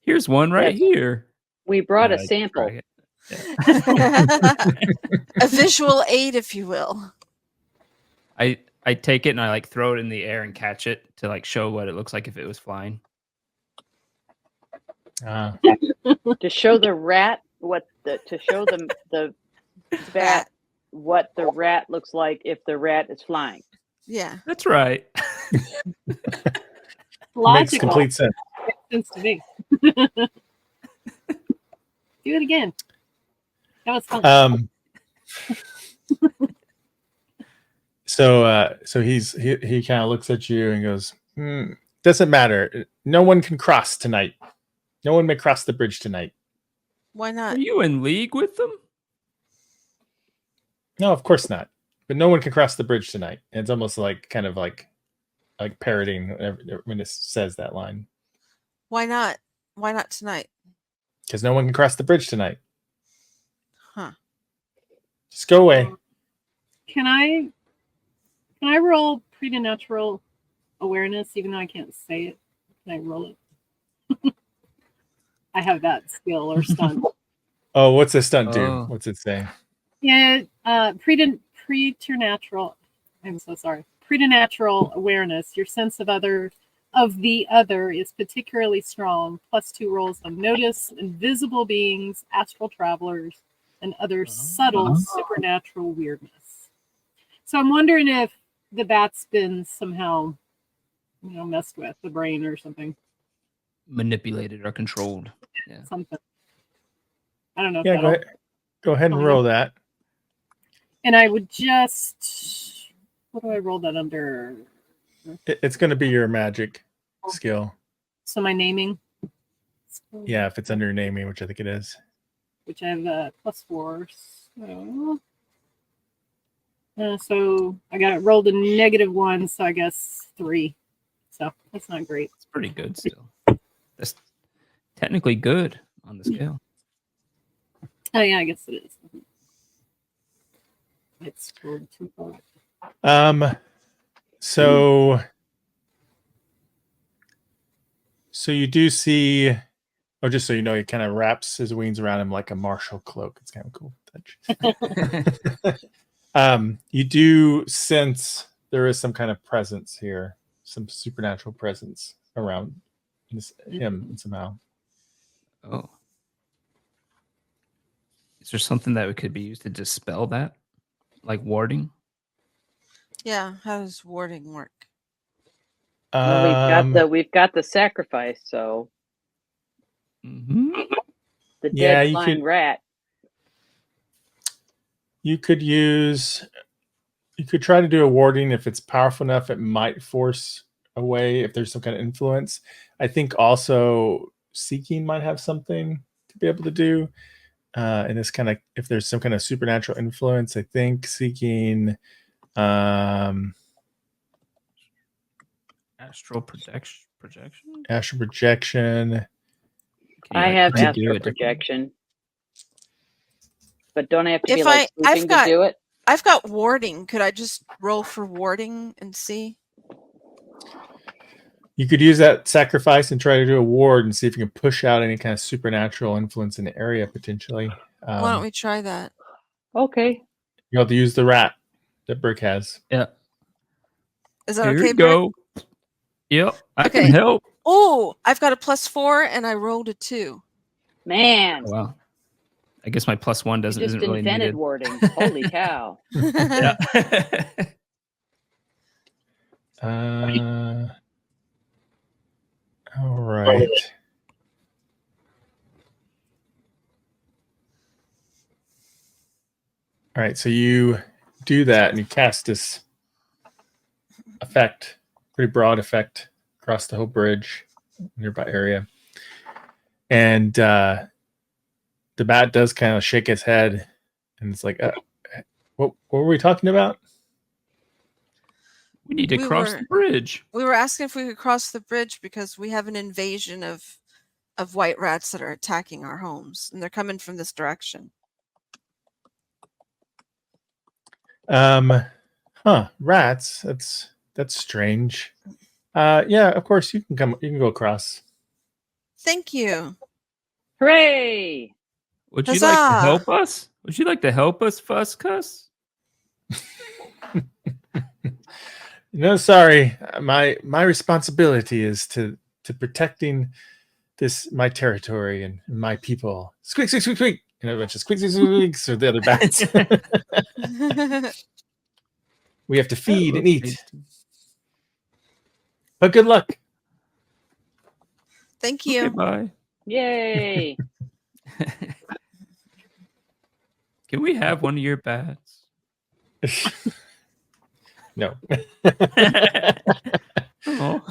Here's one right here. We brought a I sample. try it. A visual aid, if you will. I take it and I like throw it in the air and catch it to like show what it looks like if it was flying. To show the rat to show them the bat what the rat looks like if the rat is flying. Yeah. That's right. Makes Logical. complete sense. Makes sense to me. Do it again. That was fun. So he kind of looks at you and goes, doesn't matter. No one can cross tonight. No one may cross the bridge tonight. Why not? Are you in league with them? No, of course not. But no one can cross the bridge tonight. And it's almost like kind of like parroting when it says that line. Why not? Why not tonight? Because no one can cross the bridge tonight. Huh. Just go away. Can I roll preternatural awareness even though I can't say it? Can I roll it? I have that skill or stunt. Oh, what's this stunt do? Oh. What's it say? Yeah, preternatural. I'm so sorry. Preternatural awareness. Your sense of the other is particularly strong. +2 rolls on notice, invisible beings, astral travelers, and other subtle supernatural weirdness. So I'm wondering if the bat's been somehow, messed with the brain or something. Manipulated or controlled. Yeah. Something. I don't know. If Yeah, that'll- go ahead and roll that. And I would just. What do I roll that under? It's going to be your magic skill. So my naming. Yeah, if it's under naming, which I think it is. Which I have +4. So I got it rolled a -1, so I guess 3. So that's not great. It's pretty good still. That's technically good on the scale. Oh yeah, I guess it is. It's rolled too far. So you do see, just so you know, he kind of wraps his wings around him like a martial cloak. It's kind of cool touch. You do sense there is some kind of presence here, some supernatural presence around him somehow. Oh. Is there something that could be used to dispel that? Like warding? Yeah. How does warding work? Well, we've got the sacrifice, so Mhm. the dead flying could, rat. You could try to do a warding. If it's powerful enough, it might force away if there's some kind of influence. I think also seeking might have something to be able to do. And this kind of, if there's some kind of supernatural influence, I think seeking Astral projection? astral projection. I have do astral it. projection, but don't I have to be If like sleeping to do it? I've got warding. Could I just roll for warding and see? You could use that sacrifice and try to do a ward and see if you can push out any kind of supernatural influence in the area potentially. Why don't we try that? Okay. You have to use the rat that Brick has. Yeah. Is that Here okay, you go. Yep. I Okay. can help. Oh, I've got a +4 and I rolled a 2. Man, Oh, wow. I guess my +1 you just isn't really invented needed. warding. Holy cow. Yeah. All right. All right, so you do that and you cast this effect, pretty broad effect across the whole bridge, nearby area. And the bat does kind of shake its head and it's like, what were we talking about? We need to cross the bridge. We were asking if we could cross the bridge because we have an invasion of white rats that are attacking our homes, and they're coming from this direction. Rats. That's strange. Yeah, of course you can come. You can go across. Thank you. Hooray! Would you like to Huzzah! help us? Would you like to help us, Fuss Cuss? No, sorry. My responsibility is to protecting my territory and my people. Squeak, squeak, squeak, squeak. and a bunch of squeaks or the other bats. We have to feed and eat. But good luck. Thank you. Okay, bye. Yay! Can we have one of your bats? No. Oh.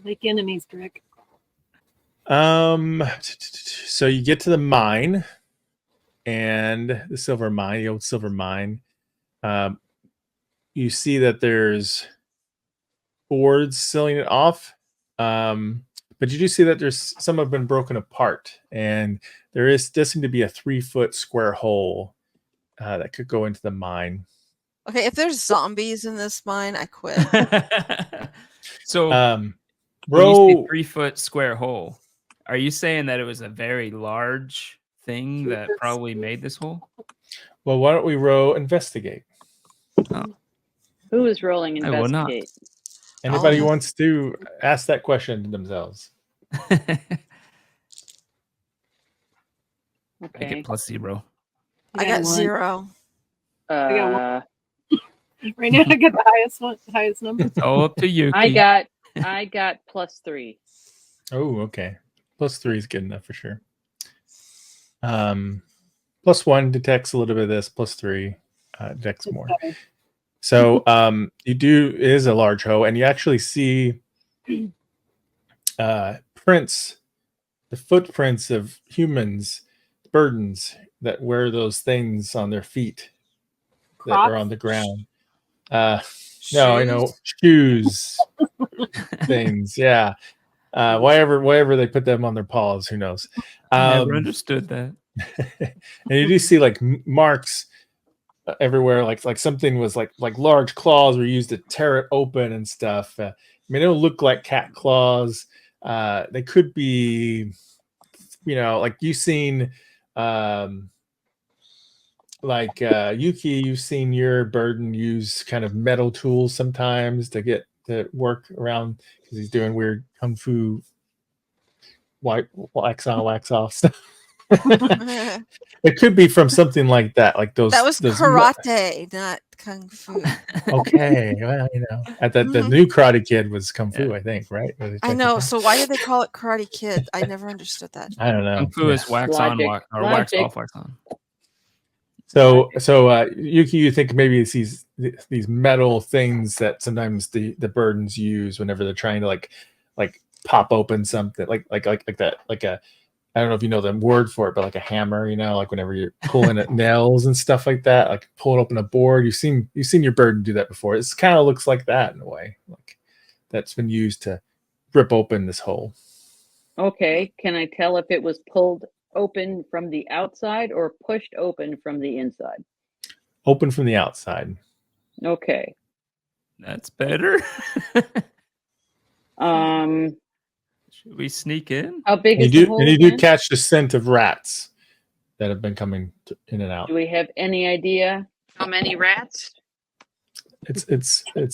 Like enemies, Brick. So you get to the mine, and the silver mine, the old silver mine. You see that there's boards sealing it off. But you do see that there's some have been broken apart, and does seem to be a 3-foot square hole that could go into the mine. Okay, if there's zombies in this mine, I quit. So, when you Roll. say 3-foot square hole, are you saying that it was a very large thing that probably made this hole? Well, why don't we roll investigate? Who is rolling I will not. investigate? Anybody Oh. wants to ask that question to themselves? I Okay. get +0. I got one. 0. Uh, Right now, I got the highest number. It's all up to you. I got +3. Oh, okay. +3 is good enough for sure. +1 detects a little bit of this. +3 detects more. So it is a large hoe, and you actually see prints, the footprints of humans, burdens that wear those things on their feet that are on the ground. No, shoes, things. Yeah. Wherever they put them on their paws, who knows? I never understood that. And you do see like marks everywhere, like something was like large claws were used to tear it open and stuff. I mean, it don't look like cat claws. They could be, like you've seen, Yuki, you've seen your burden use kind of metal tools sometimes to get to work around because he's doing weird kung fu wax on, wax off stuff. It could be from something like that, like those. That was those karate, not kung fu. Okay, well, the new Karate Kid was kung fu, I think, right? I know. So why did they call it Karate Kid? I never understood that. I don't know. Kung Fu is wax on, Logic. or wax off, wax on. So Yuki, you think maybe it's these metal things that sometimes the burdens use whenever they're trying to like pop open something like that, like a, I don't know if you know the word for it, but like a hammer, like whenever you're pulling at nails and stuff like that, like pulling open a board. You've seen your burden do that before. It's kind of looks like that in a way, like that's been used to rip open this hole. Okay. Can I tell if it was pulled open from the outside or pushed open from the inside? Open from the outside. Okay. That's better. Should we sneak in? How big You is the hole do again? catch the scent of rats that have been coming in and out. Do we have any idea how many rats? It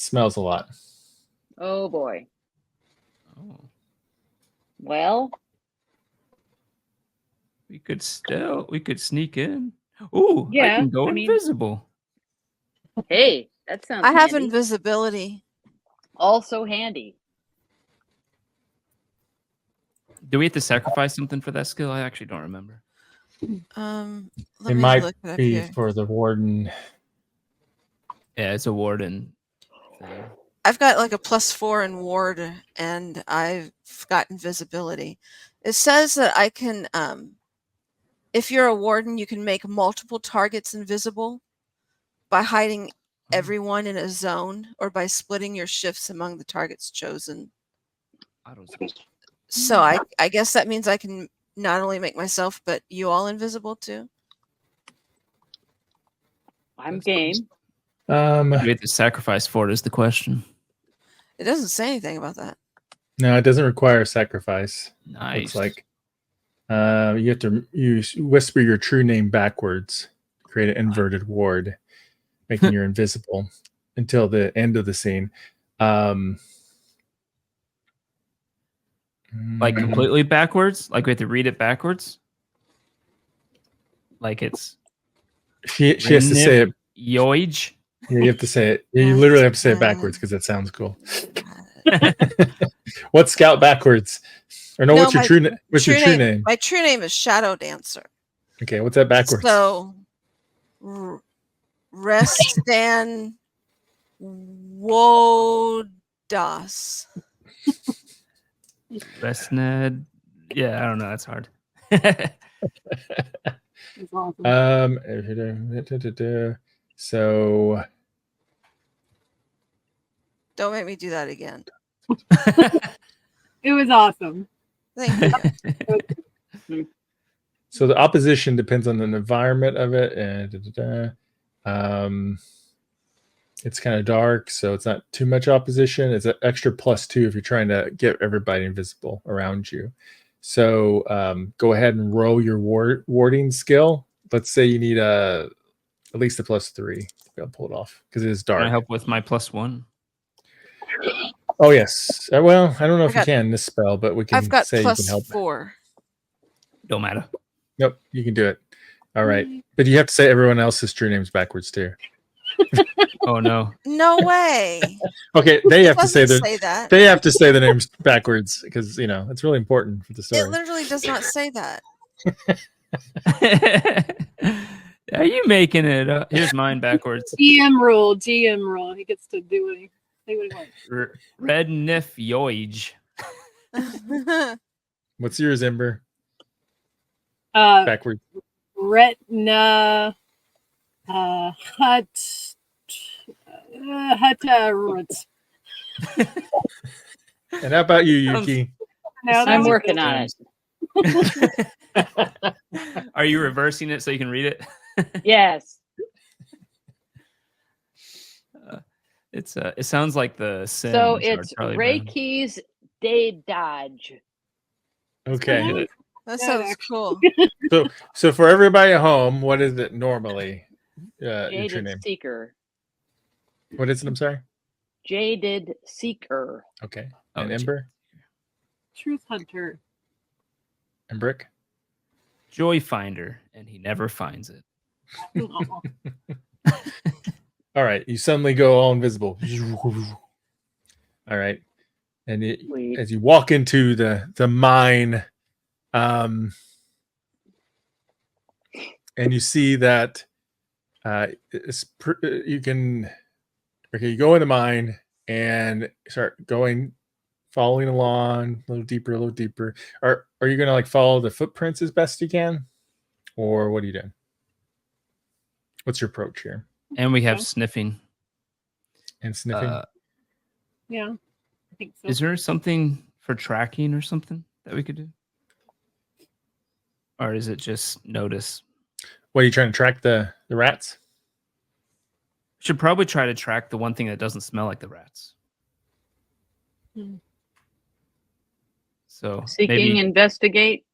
smells a lot. Oh boy. Oh, Well, we could sneak in. Ooh, I Yeah, can go I mean- invisible. hey, that sounds I have handy. invisibility. Also handy. Do we have to sacrifice something for that skill? I actually don't remember. Let It me might look it up be here. for the warden. Yeah, it's a warden thing. I've got like a +4 in ward, and I've got invisibility. It says that I can, if you're a warden, you can make multiple targets invisible by hiding everyone in a zone or by splitting your shifts among the targets chosen. I don't see. So I guess that means I can not only make myself, but you all invisible too. I'm game. We have to sacrifice for it is the question. It doesn't say anything about that. No, it doesn't require sacrifice. Nice. Looks like you have to whisper your true name backwards, create an inverted ward, making you invisible until the end of the scene. Like completely backwards? Like we have to read it backwards? like it's She has to say it. Yoij. Yeah, you have to say it. You literally have to say it backwards because that sounds cool. What's Scout backwards? Or no, what's your true name? What's your true name? My true name is Shadow Dancer. Okay, what's that backwards? So, Restan Wodas. Resned. Yeah, I don't know. That's hard. It's awesome. So Don't make me do that again. It was awesome. Thank you. So the opposition depends on the environment of it, and it's kind of dark, so it's not too much opposition. It's an extra +2 if you're trying to get everybody invisible around you. So go ahead and roll your warding skill. Let's say you need at least a +3 to be able to pull it off because it is dark. Can I help with my +1? Oh yes. Well, I don't know if you can this spell, but we can I've got say you can help. +4. Don't matter. Nope, you can do it. All right, but you have to say everyone else's true names backwards too. Oh no! No way. Okay, they have to say that. They have to say the names backwards because it's really important for the story. It literally does not say that. Are you making it up? Here's mine backwards. GM rule. He gets to do what he wants. Red Nif Yoij. What's yours, Ember? Backwards. Retina Hut Roots. And how about you, Yuki? No, I'm working on it. Are you reversing it so you can read it? Yes. It sounds like the Sims. So it's Reiki's Day Dodge. Okay. That sounds cool. So for everybody at home, what is it normally? Jaded Seeker. What is it? I'm sorry. Jaded Seeker. Okay. And Ember? Truth Hunter. And Brick? Joy Finder, and he never finds it. All right. You suddenly go all invisible. All right. And as you walk into the mine, and you see that you go in the mine and start following along a little deeper. Are you going to follow the footprints as best you can, or what are you doing? What's your approach here? And we have sniffing. And sniffing? Yeah, I think so. Is there something for tracking or something that we could do? Or is it just notice? What, are you trying to track the rats? Should probably try to track the one thing that doesn't smell like the rats. So seeking investigate.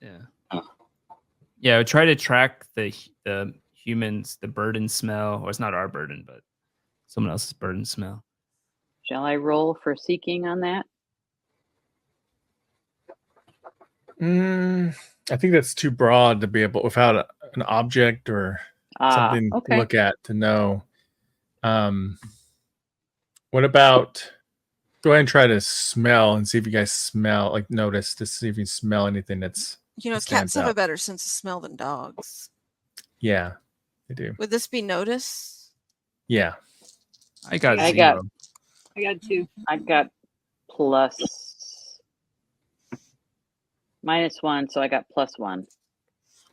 Yeah. Yeah, I would try to track the humans, the burden smell, or it's not our burden, but someone else's burden smell. Shall I roll for seeking on that? I think that's too broad to be able without an object or something to look at to know. What about? Go ahead and try to smell and see if you guys smell, notice to see if you smell anything that's. Cats have a better sense of smell than dogs. Yeah, they do. Would this be notice? Yeah. I got 0. I got 2. I got -1, so I got +1.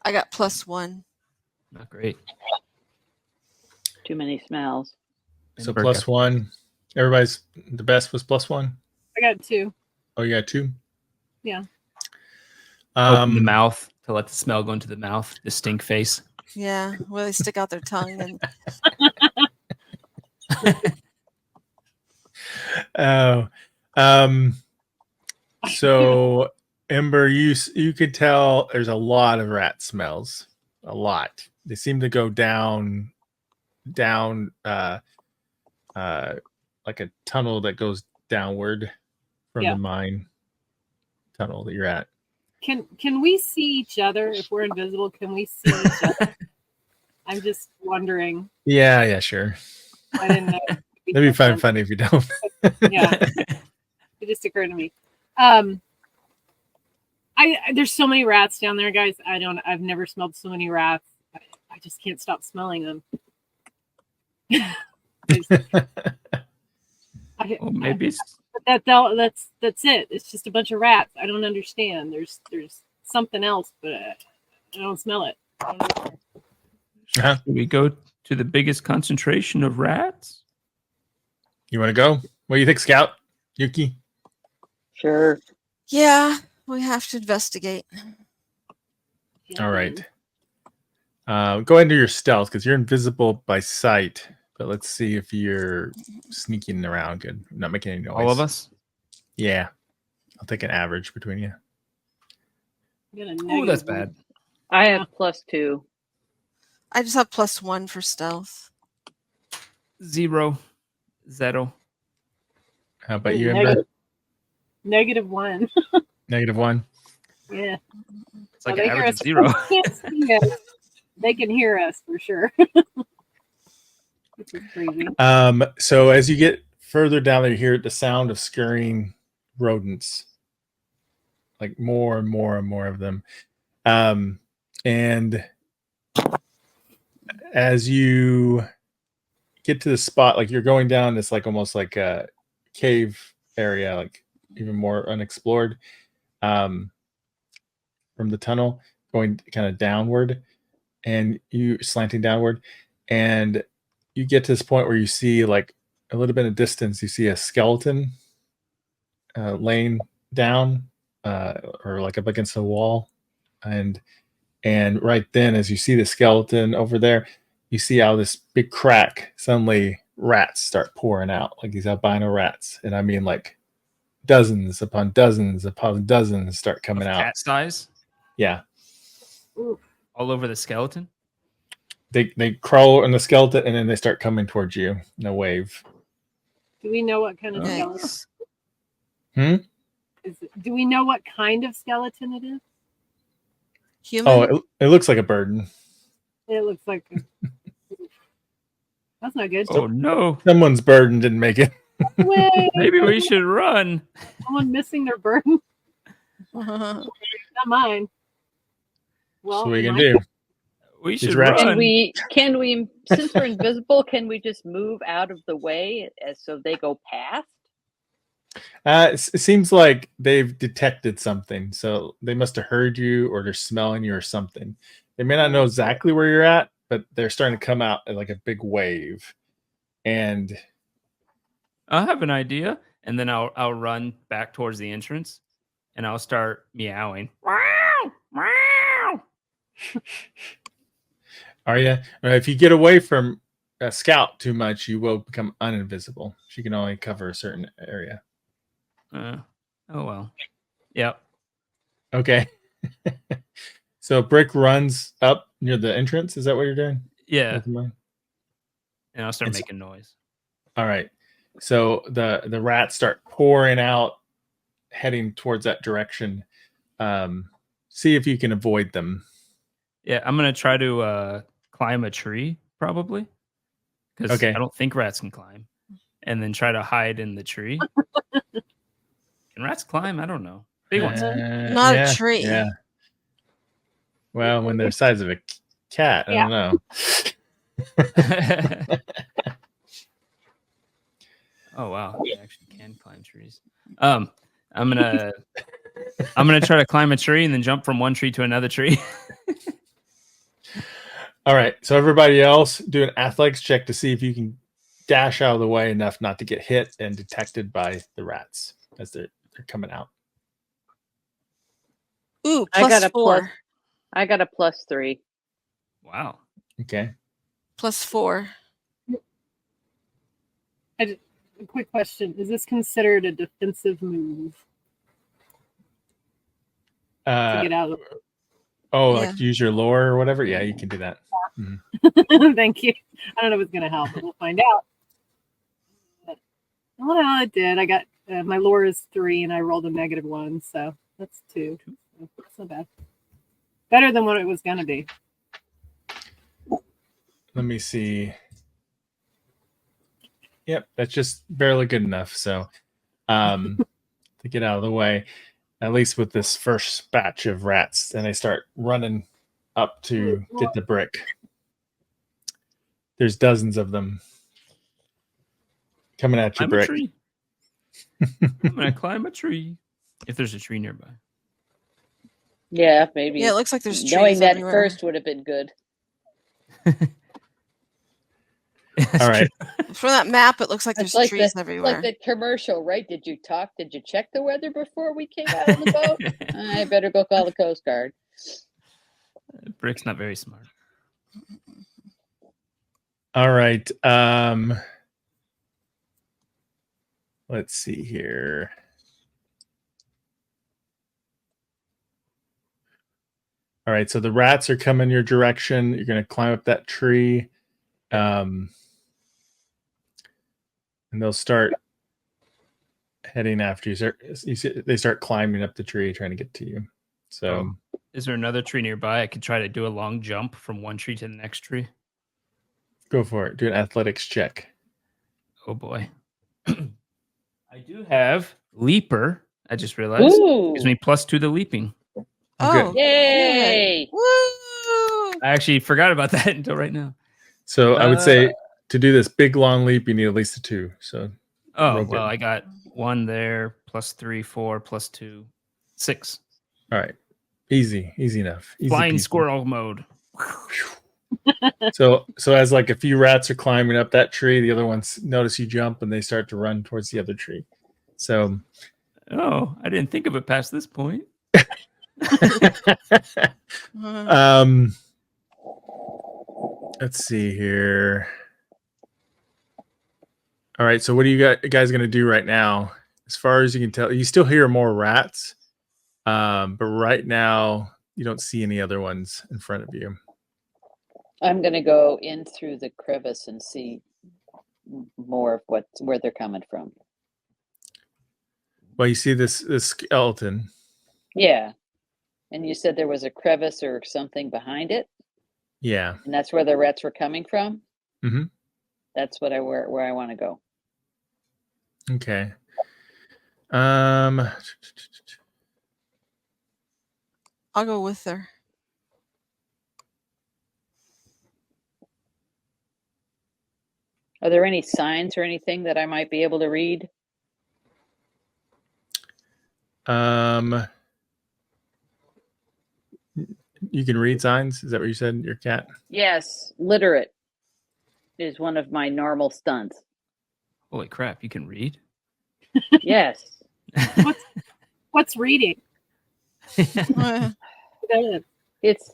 I got +1. Not great. Too many smells. So +1. Everybody's the best was +1. I got 2. Oh, you got 2? Yeah. Open the mouth to let the smell go into the mouth. The stink face. Yeah, where they stick out their tongue and. So Ember, you could tell there's a lot of rat smells. A lot. They seem to go down like a tunnel that goes downward from the mine tunnel that you're at. Can we see each other if we're invisible? Can we see each other? I'm just wondering. Yeah, sure. I didn't know. That'd be funny if you don't. Yeah, it just occurred to me. There's so many rats down there, guys. I've never smelled so many rats. I just can't stop smelling them. Well, maybe it's That's it. It's just a bunch of rats. I don't understand. There's something else, but I don't smell it. I don't know. Should we go to the biggest concentration of rats? You want to go? What do you think, Scout? Yuki? Sure. Yeah, we have to investigate. All right. Go ahead and do your stealth because you're invisible by sight. But let's see if you're sneaking around good. Not making any noise. All of us? Yeah. I'll take an average between you. Oh, that's bad. I have +2. I just have +1 for stealth. 0. Zero. How about you, -1. -1. Yeah. It's like Well, an average of 0. They can't see us. They can hear us for sure. This is crazy. So as you get further down there, you hear the sound of scurrying rodents, like more and more and more of them. And as you get to the spot, like you're going down this like almost like a cave area, like even more unexplored, from the tunnel going kind of downward, and you slanting downward, and you get to this point where you see like a little bit of distance, you see a skeleton laying down or like up against a wall, and right then as you see the skeleton over there, you see out this big crack, suddenly rats start pouring out, like these albino rats, and I mean like dozens upon dozens upon dozens start coming out. Cat size? Yeah. All over the skeleton? They crawl on the skeleton and then they start coming towards you in a wave. Do we know what kind of Thanks. skeleton? Do we know what kind of skeleton it is? Human? Oh, it looks like a burden. It looks like. That's not good. Oh no! Someone's burden didn't make it. Way. Maybe we should run. Someone missing their burden. Uh-huh. Not mine. Well, So what are you mine- gonna do? We These should rats- run. Can we since we're invisible, can we just move out of the way so they go past? It seems like they've detected something, so they must have heard you, or they're smelling you, or something. They may not know exactly where you're at, but they're starting to come out in like a big wave. And I have an idea, and then I'll run back towards the entrance, and I'll start meowing. Wow! Wow! are you? If you get away from a scout too much, you will become uninvisible. She can only cover a certain area. Oh well. Yep. Okay. So Brick runs up near the entrance. Is that what you're doing? Yeah. With mine? And I'll start It's- making noise. All right. So the rats start pouring out, heading towards that direction. See if you can avoid them. Yeah, I'm gonna try to climb a tree, probably. Because Okay. I don't think rats can climb. And then try to hide in the tree. Can rats climb? I don't know. Big ones. Not a tree. Yeah. Well, when they're the size of a cat, I don't know. Oh wow, they actually can climb trees. I'm gonna try to climb a tree and then jump from one tree to another tree. All right. So everybody else, do an athletics check to see if you can dash out of the way enough not to get hit and detected by the rats as they're coming out. Ooh, I got a +4. I got a +3. Wow. Okay. +4. A quick question: is this considered a defensive move to get out of? Like to use your lore or whatever. Yeah, you can do that. Thank you. I don't know if it's gonna help, but we'll find out. Well, it did. I got my lore is 3, and I rolled a -1, so that's 2. So bad. Better than what it was gonna be. Let me see. Yep, that's just barely good enough. So, to get out of the way, at least with this first batch of rats, and they start running up to get the brick. There's dozens of them coming at you, I'm a Brick. tree. I'm gonna climb a tree. If there's a tree nearby. Yeah, maybe. Yeah, it looks like there's trees Knowing that everywhere. first would have been good. All right. From that map, it looks like It's there's like trees the, everywhere. like that commercial, right? Did you check the weather before we came out on the boat? I better go call the Coast Guard. Brick's not very smart. All right. Let's see here. All right, so the rats are coming your direction. You're going to climb up that tree. And they'll start heading after you. They start climbing up the tree, trying to get to you. So, is there another tree nearby? I could try to do a long jump from one tree to the next tree. Go for it. Do an athletics check. Oh boy. I do have leaper. I just realized. Ooh. Gives me +2 to leaping. Oh, Yay! Woo! I actually forgot about that until right now. So I would say to do this big long leap, you need at least a 2. So well, I got 1 there, +3, 4, +2, 6. all right, easy enough. Easy Flying peasy. squirrel mode. So as like a few rats are climbing up that tree, the other ones notice you jump and they start to run towards the other tree. So, I didn't think of it past this point. Let's see here. All right, so what are you guys going to do right now? As far as you can tell, you still hear more rats, but right now you don't see any other ones in front of you. I'm gonna go in through the crevice and see more of where they're coming from. Well, you see this skeleton. Yeah, and you said there was a crevice or something behind it. Yeah, And that's where the rats were coming from. Mm-hmm. That's what where I want to go. Okay. I'll go with her. Are there any signs or anything that I might be able to read? You can read signs. Is that what you said? Your cat? Yes, literate is one of my normal stunts. Holy crap, you can read? Yes. What's reading? It's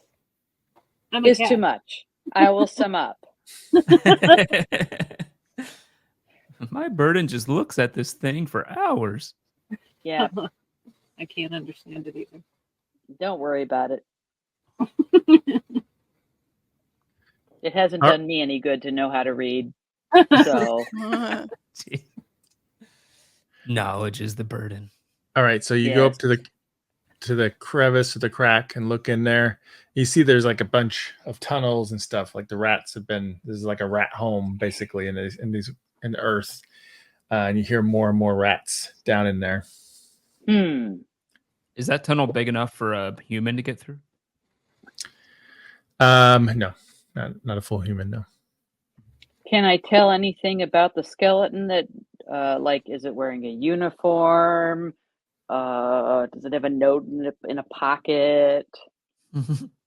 too much. I will sum up. My burden just looks at this thing for hours. Yeah. I can't understand it either. Don't worry about it. It hasn't done me any good to know how to read. So knowledge is the burden. All right, so you go up to the crevice or the crack and look in there. You see there's like a bunch of tunnels and stuff. Like the rats have been. This is like a rat home basically in the earth, and you hear more and more rats down in there. Is that tunnel big enough for a human to get through? No, not a full human. No. Can I tell anything about the skeleton? That like, is it wearing a uniform? Does it have a note in a pocket?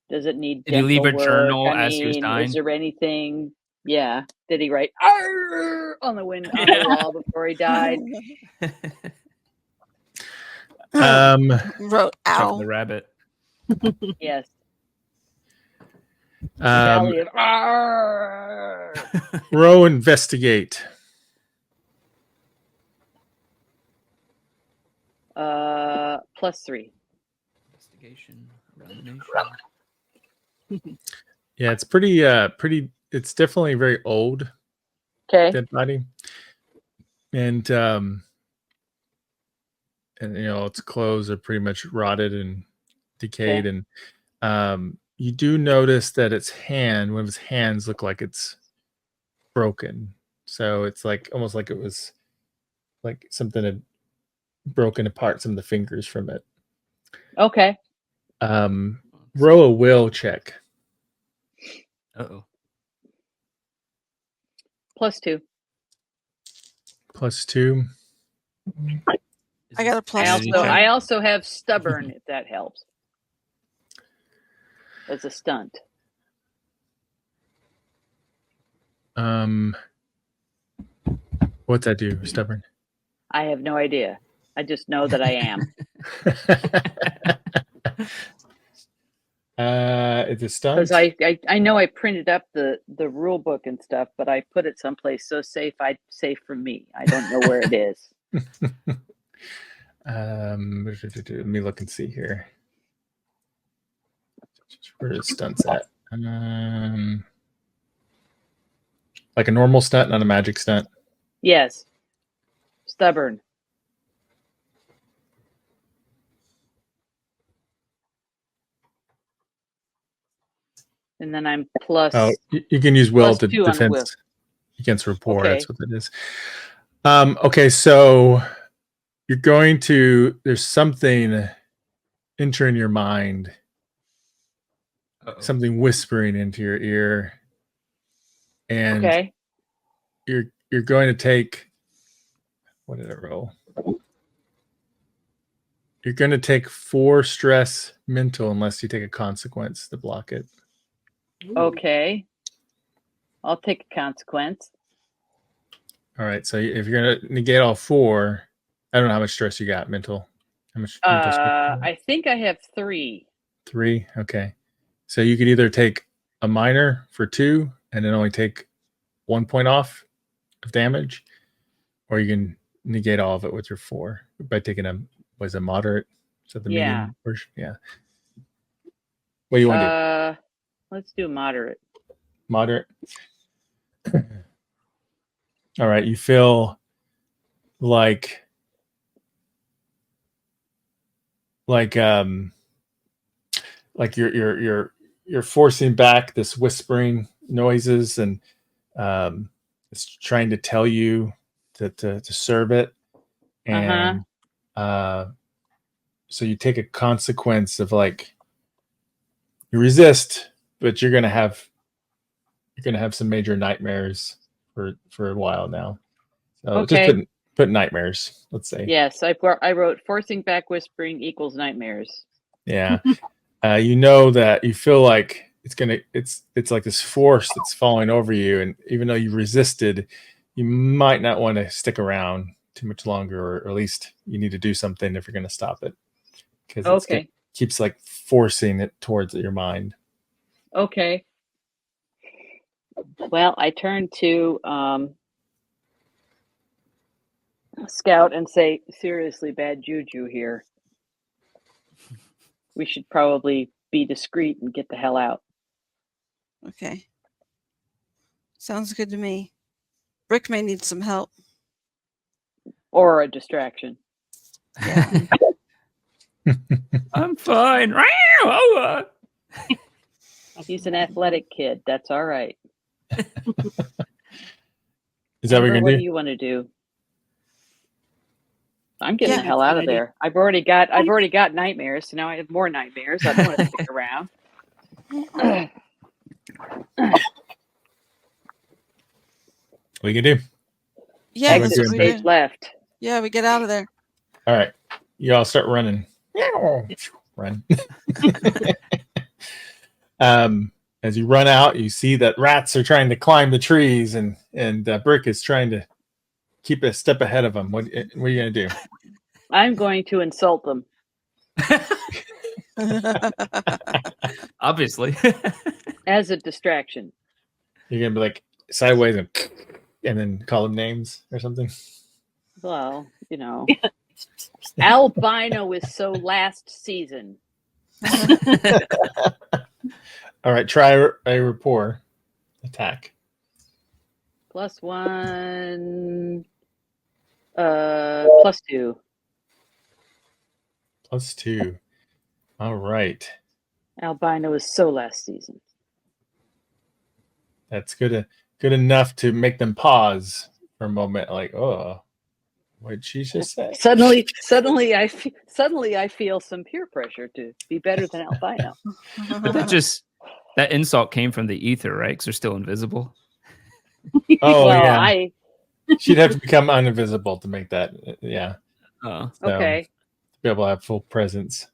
Does it need? Did he leave a dental journal work? as he was dying? Is there anything? Yeah. Did he write "Arr!" on the wall before he died? Wrote owl. The rabbit. Yes. Row investigate. +3. Investigation around the nation. Yeah, it's pretty. It's definitely very old. Okay. Dead body. And its clothes are pretty much rotted and decayed, and you do notice that one of its hands look like it's broken. So it's like almost like it was like something had broken apart some of the fingers from it. Okay. Roll a will check. Uh-oh. +2. +2. I got a plus Sanity two. check? I also have stubborn, if that helps. As a stunt. What's that do? Stubborn. I have no idea. I just know that I am. It's a stunt. Because I know I printed up the rule book and stuff, but I put it someplace so safe from me. I don't know where it is. Let me look and see here. Where is stunts at? Like a normal stunt, not a magic stunt. Yes. Stubborn. And then I'm plus. Oh, you can use will to +2 on the will. defense against rapport. Okay. That's what it is. Okay, so you're going to. There's something entering your mind. Uh-oh. Something whispering into your ear, and Okay. you're going to take. What did it roll? You're going to take 4 stress mental unless you take a consequence to block it. Okay. I'll take a consequence. All right. So if you're going to negate all 4, I don't know how much stress you got mental. How much mental stress? I think I have 3. 3. Okay. So you could either take a minor for 2 and then only take 1 point off of damage, or you can negate all of it with your 4 by taking a moderate. So the medium version. Yeah. What do you want to do? Let's do moderate. Moderate. All right. You feel like you're forcing back this whispering noises, and it's trying to tell you to serve it, and so you take a consequence of like you resist, but you're gonna have some major nightmares for a while now. So Okay. just put nightmares. Let's say. Yes, I wrote forcing back whispering equals nightmares. Yeah. You know that you feel like it's like this force that's falling over you, and even though you resisted, you might not want to stick around too much longer, or at least you need to do something if you're going to stop it, because it keeps like forcing it towards your mind. Okay. Well, I turn to Scout and say, seriously, bad juju here. We should probably be discreet and get the hell out. Okay. Sounds good to me. Brick may need some help. Or a distraction. Yeah. I'm fine. He's an athletic kid. That's all right. Is that what you're What gonna do do? you want to do? I'm getting the Yeah. hell out of there. I've already got nightmares, so now I have more nightmares. I don't want to stick around. What are you gonna do? Yeah, Exit that's what we stage do. left. Yeah, we get out of there. All right, you all start running. Run. As you run out, you see that rats are trying to climb the trees, and Brick is trying to keep a step ahead of them. What are you gonna do? I'm going to insult them. Obviously. As a distraction. You're gonna be like sideways and then call them names or something. Well, Albino is so last season. All right, try a rapport attack. +1. +2. +2. All right. Albino is so last season. That's good enough to make them pause for a moment, like, oh, what did she just say? Suddenly I feel some peer pressure to be better than Albino. But that insult came from the ether, right? Because they're still invisible. Oh, well, yeah. She'd have to become uninvisible to make that. Yeah. Oh, So, okay. to be able to have full presence.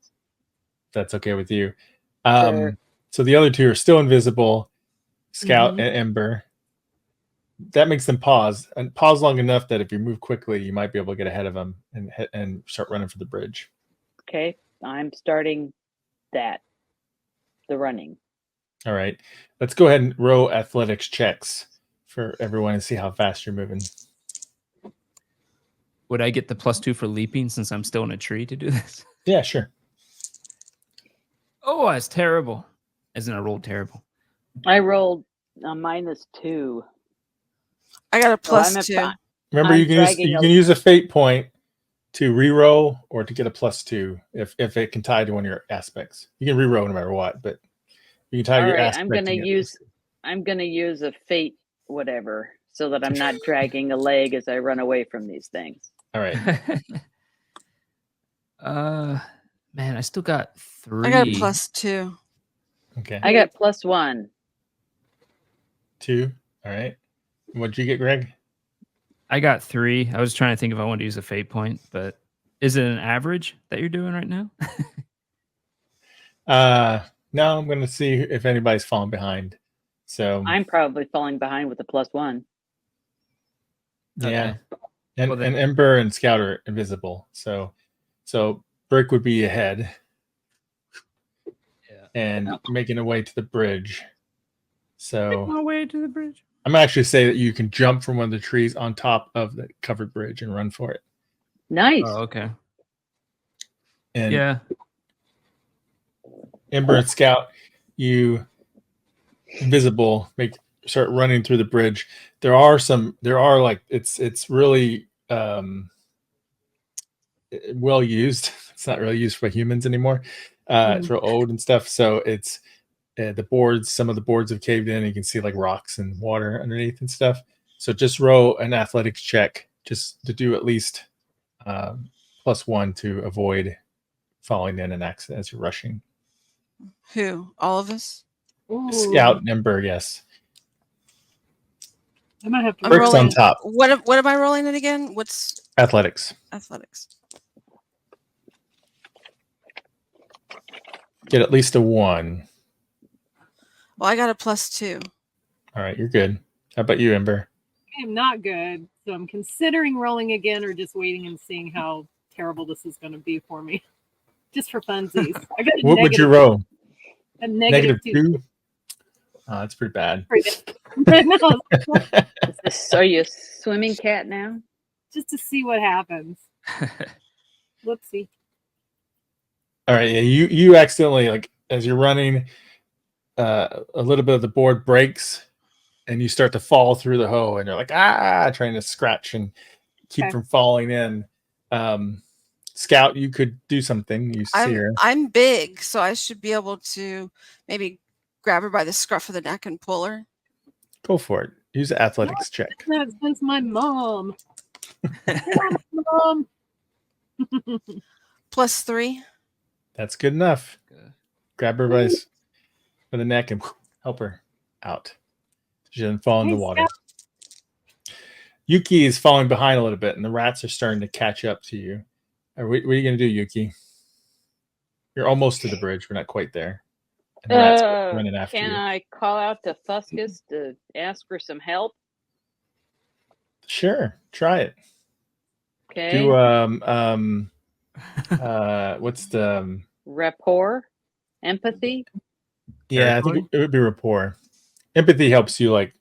If that's okay with you. Sure. So the other two are still invisible, Scout Mhm. and Ember. That makes them pause, and pause long enough that if you move quickly, you might be able to get ahead of them and start running for the bridge. Okay, I'm starting the running. All right. Let's go ahead and roll athletics checks for everyone and see how fast you're moving. would I get the +2 for leaping since I'm still in a tree to do this? Yeah, sure. Oh, that's terrible. Isn't I rolled terrible? I rolled a -2. I got a So I'm +2. Remember, I'm you can dragging use a fate point to re-roll or to get a +2 if it can tie to one of your aspects. You can re-roll no matter what, but you can tie All your right, aspect. I'm gonna use a fate whatever so that I'm not dragging a leg as I run away from these things. All right. Man, I still got 3. I got a +2. Okay. I got +1. 2. All right. What'd you get, Greg? I got 3. I was trying to think if I wanted to use a fate point, but is it an average that you're doing right now? No, I'm going to see if anybody's falling behind. So I'm probably falling behind with a +1. yeah, Okay. and Well, then- and Ember and Scout are invisible. So Brick would be ahead Yeah. and making a way to the bridge. So My way to the bridge. I'm gonna actually say that you can jump from one of the trees on top of the covered bridge and run for it. Nice. Oh, okay. And Yeah. Ember and Scout, you invisible, start running through the bridge. There are like it's really well used. It's not really used for humans anymore. It's real old and stuff. So it's some of the boards have caved in. And you can see like rocks and water underneath and stuff. So just roll an athletics check just to do at least +1 to avoid falling in an accident as you're rushing. Who? All of us? Ooh, Scout and Ember, yes. I might have to I'm Brick's rolling. on top. What am I rolling it again? What's Athletics. athletics? Get at least a 1. Well, I got a +2. All right, you're good. How about you, Ember? I am not good, so I'm considering rolling again or just waiting and seeing how terrible this is going to be for me. Just for funsies. I got What would you roll? A -2. Oh, that's pretty bad. No, Are you a swimming cat now? just to see what happens. Whoopsie. All right, yeah, you accidentally, like as you're running, a little bit of the board breaks, and you start to fall through the hole, and you're like trying to scratch and keep from falling in. Scout, you could do something. You see her. I'm big, so I should be able to maybe grab her by the scruff of the neck and pull her. Go for it. Use an athletics check. That's my mom. Mom. +3. That's good enough. Grab her by the neck and help her out. She doesn't fall in the water. Yuki is falling behind a little bit, and the rats are starting to catch up to you. What are you going to do, Yuki? You're almost to the bridge. We're not quite there. And the rats are running after Can you. I call out to Fuscus to ask for some help? Sure, try it. Okay. Do what's the rapport, empathy? Yeah, I think it would be rapport. Empathy helps you like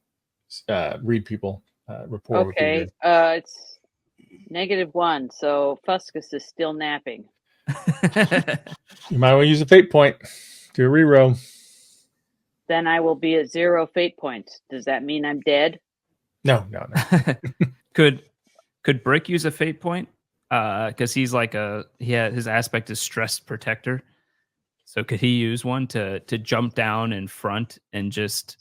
read people. Rapport would be Okay. good. It's -1, so Fuscus is still napping. You might want to use a fate point. Do a reroll. Then I will be at 0 fate points. Does that mean I'm dead? No. Could Brick use a fate point? Because he's like his aspect is stress protector. So could he use one to jump down in front and just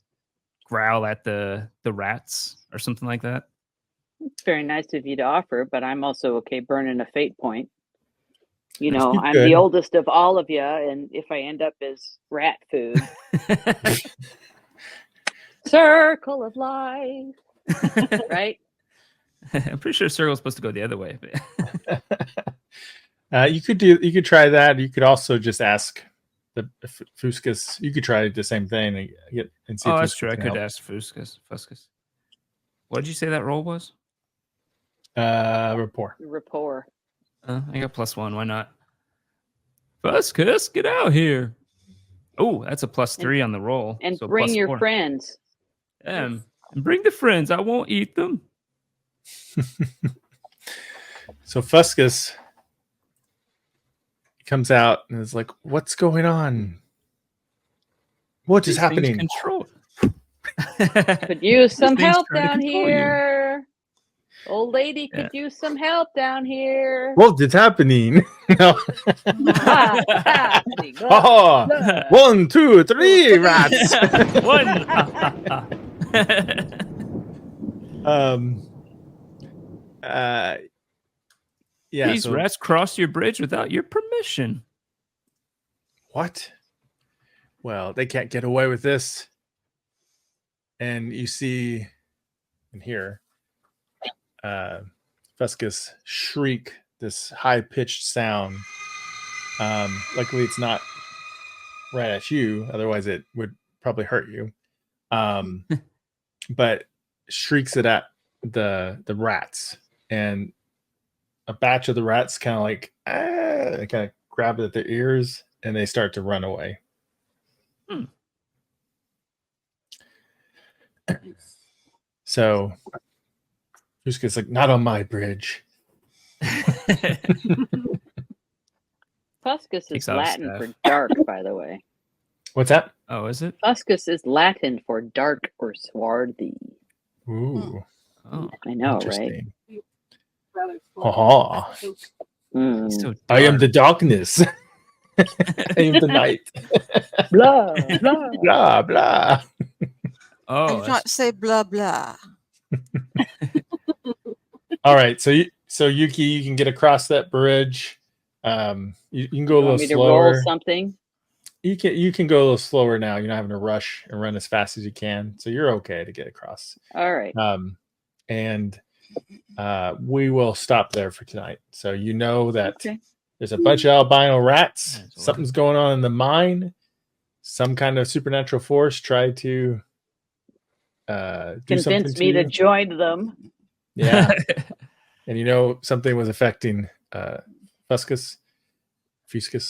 growl at the rats or something like that? It's very nice of you to offer, but I'm also okay burning a fate point. You You know, I'm could. the oldest of all of you, and if I end up as rat food, circle of life, right? I'm pretty sure circle's supposed to go the other way. You could try that. You could also just ask the Fuscus. You could try the same thing and see. Oh, if that's Fuscus true. I can could help. ask Fuscus. What did you say that roll was? Rapport. Rapport. I got +1. Why not? Fuscus, get out here. Oh, that's a +3 on the roll. And so bring your +4. friends. And bring the friends. I won't eat them. So Fuscus comes out and is like, "What's going on? What is These things happening?" Control. Could use some thing's help trying to down control you. here. Old lady could use some help down here. What is happening? No. What's happening? Oh, 1, 2, 3 rats. One. Yeah. These rats crossed your bridge without your permission. What? Well, they can't get away with this. And you see and hear Fuscus shriek this high-pitched sound. Luckily, it's not right at you. Otherwise, it would probably hurt you. But shrieks it at the rats. And a batch of the rats kind of like, they kind of grab it at their ears and they start to run away. So Fuscus like, not on my bridge. Fuscus is Takes off Latin staff. for dark, by the way. What's that? Oh, is it? Fuscus is Latin for dark or swarthy. Ooh, Oh, I know, right? interesting. Rather Ha-ha. Mm. he's so I am dark. the darkness. I am the night. Blah, blah. Blah blah. Oh, I do not say blah blah. All right, so Yuki, you can get across that bridge. You can go a You little want me to roll slower. something? You can go a little slower now. You're not having to rush and run as fast as you can, so you're okay to get across. All right. And we will stop there for tonight. So you know that Okay. there's a bunch of albino rats. Nice one. Something's going on in the mine. Some kind of supernatural force tried to do something Convince me to you. join them. Yeah. And you know something was affecting Fuscus,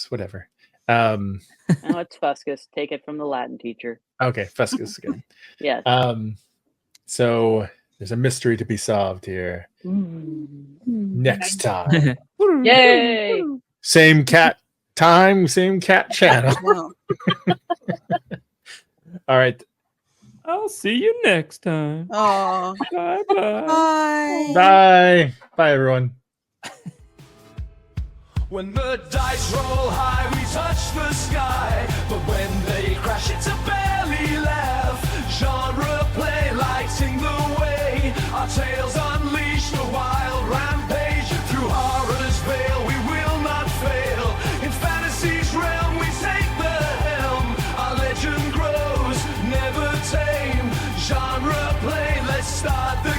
whatever. Oh, it's Fuscus. Take it from the Latin teacher. Okay, Fuscus again. Yes. So there's a mystery to be solved here. Next time. Yay! Same cat time, same cat channel. No. All right. I'll see you next time. Oh, Bye bye. bye. Bye. Bye, everyone. When the dice roll high, we touch the sky. But when they crash, it's a belly laugh. Genre play, lighting the way. Our tales unleash the wild rampage. Through horror's veil, we will not fail. In fantasy's realm, we take the helm. Our legend grows, never tame. Genre play, let's start the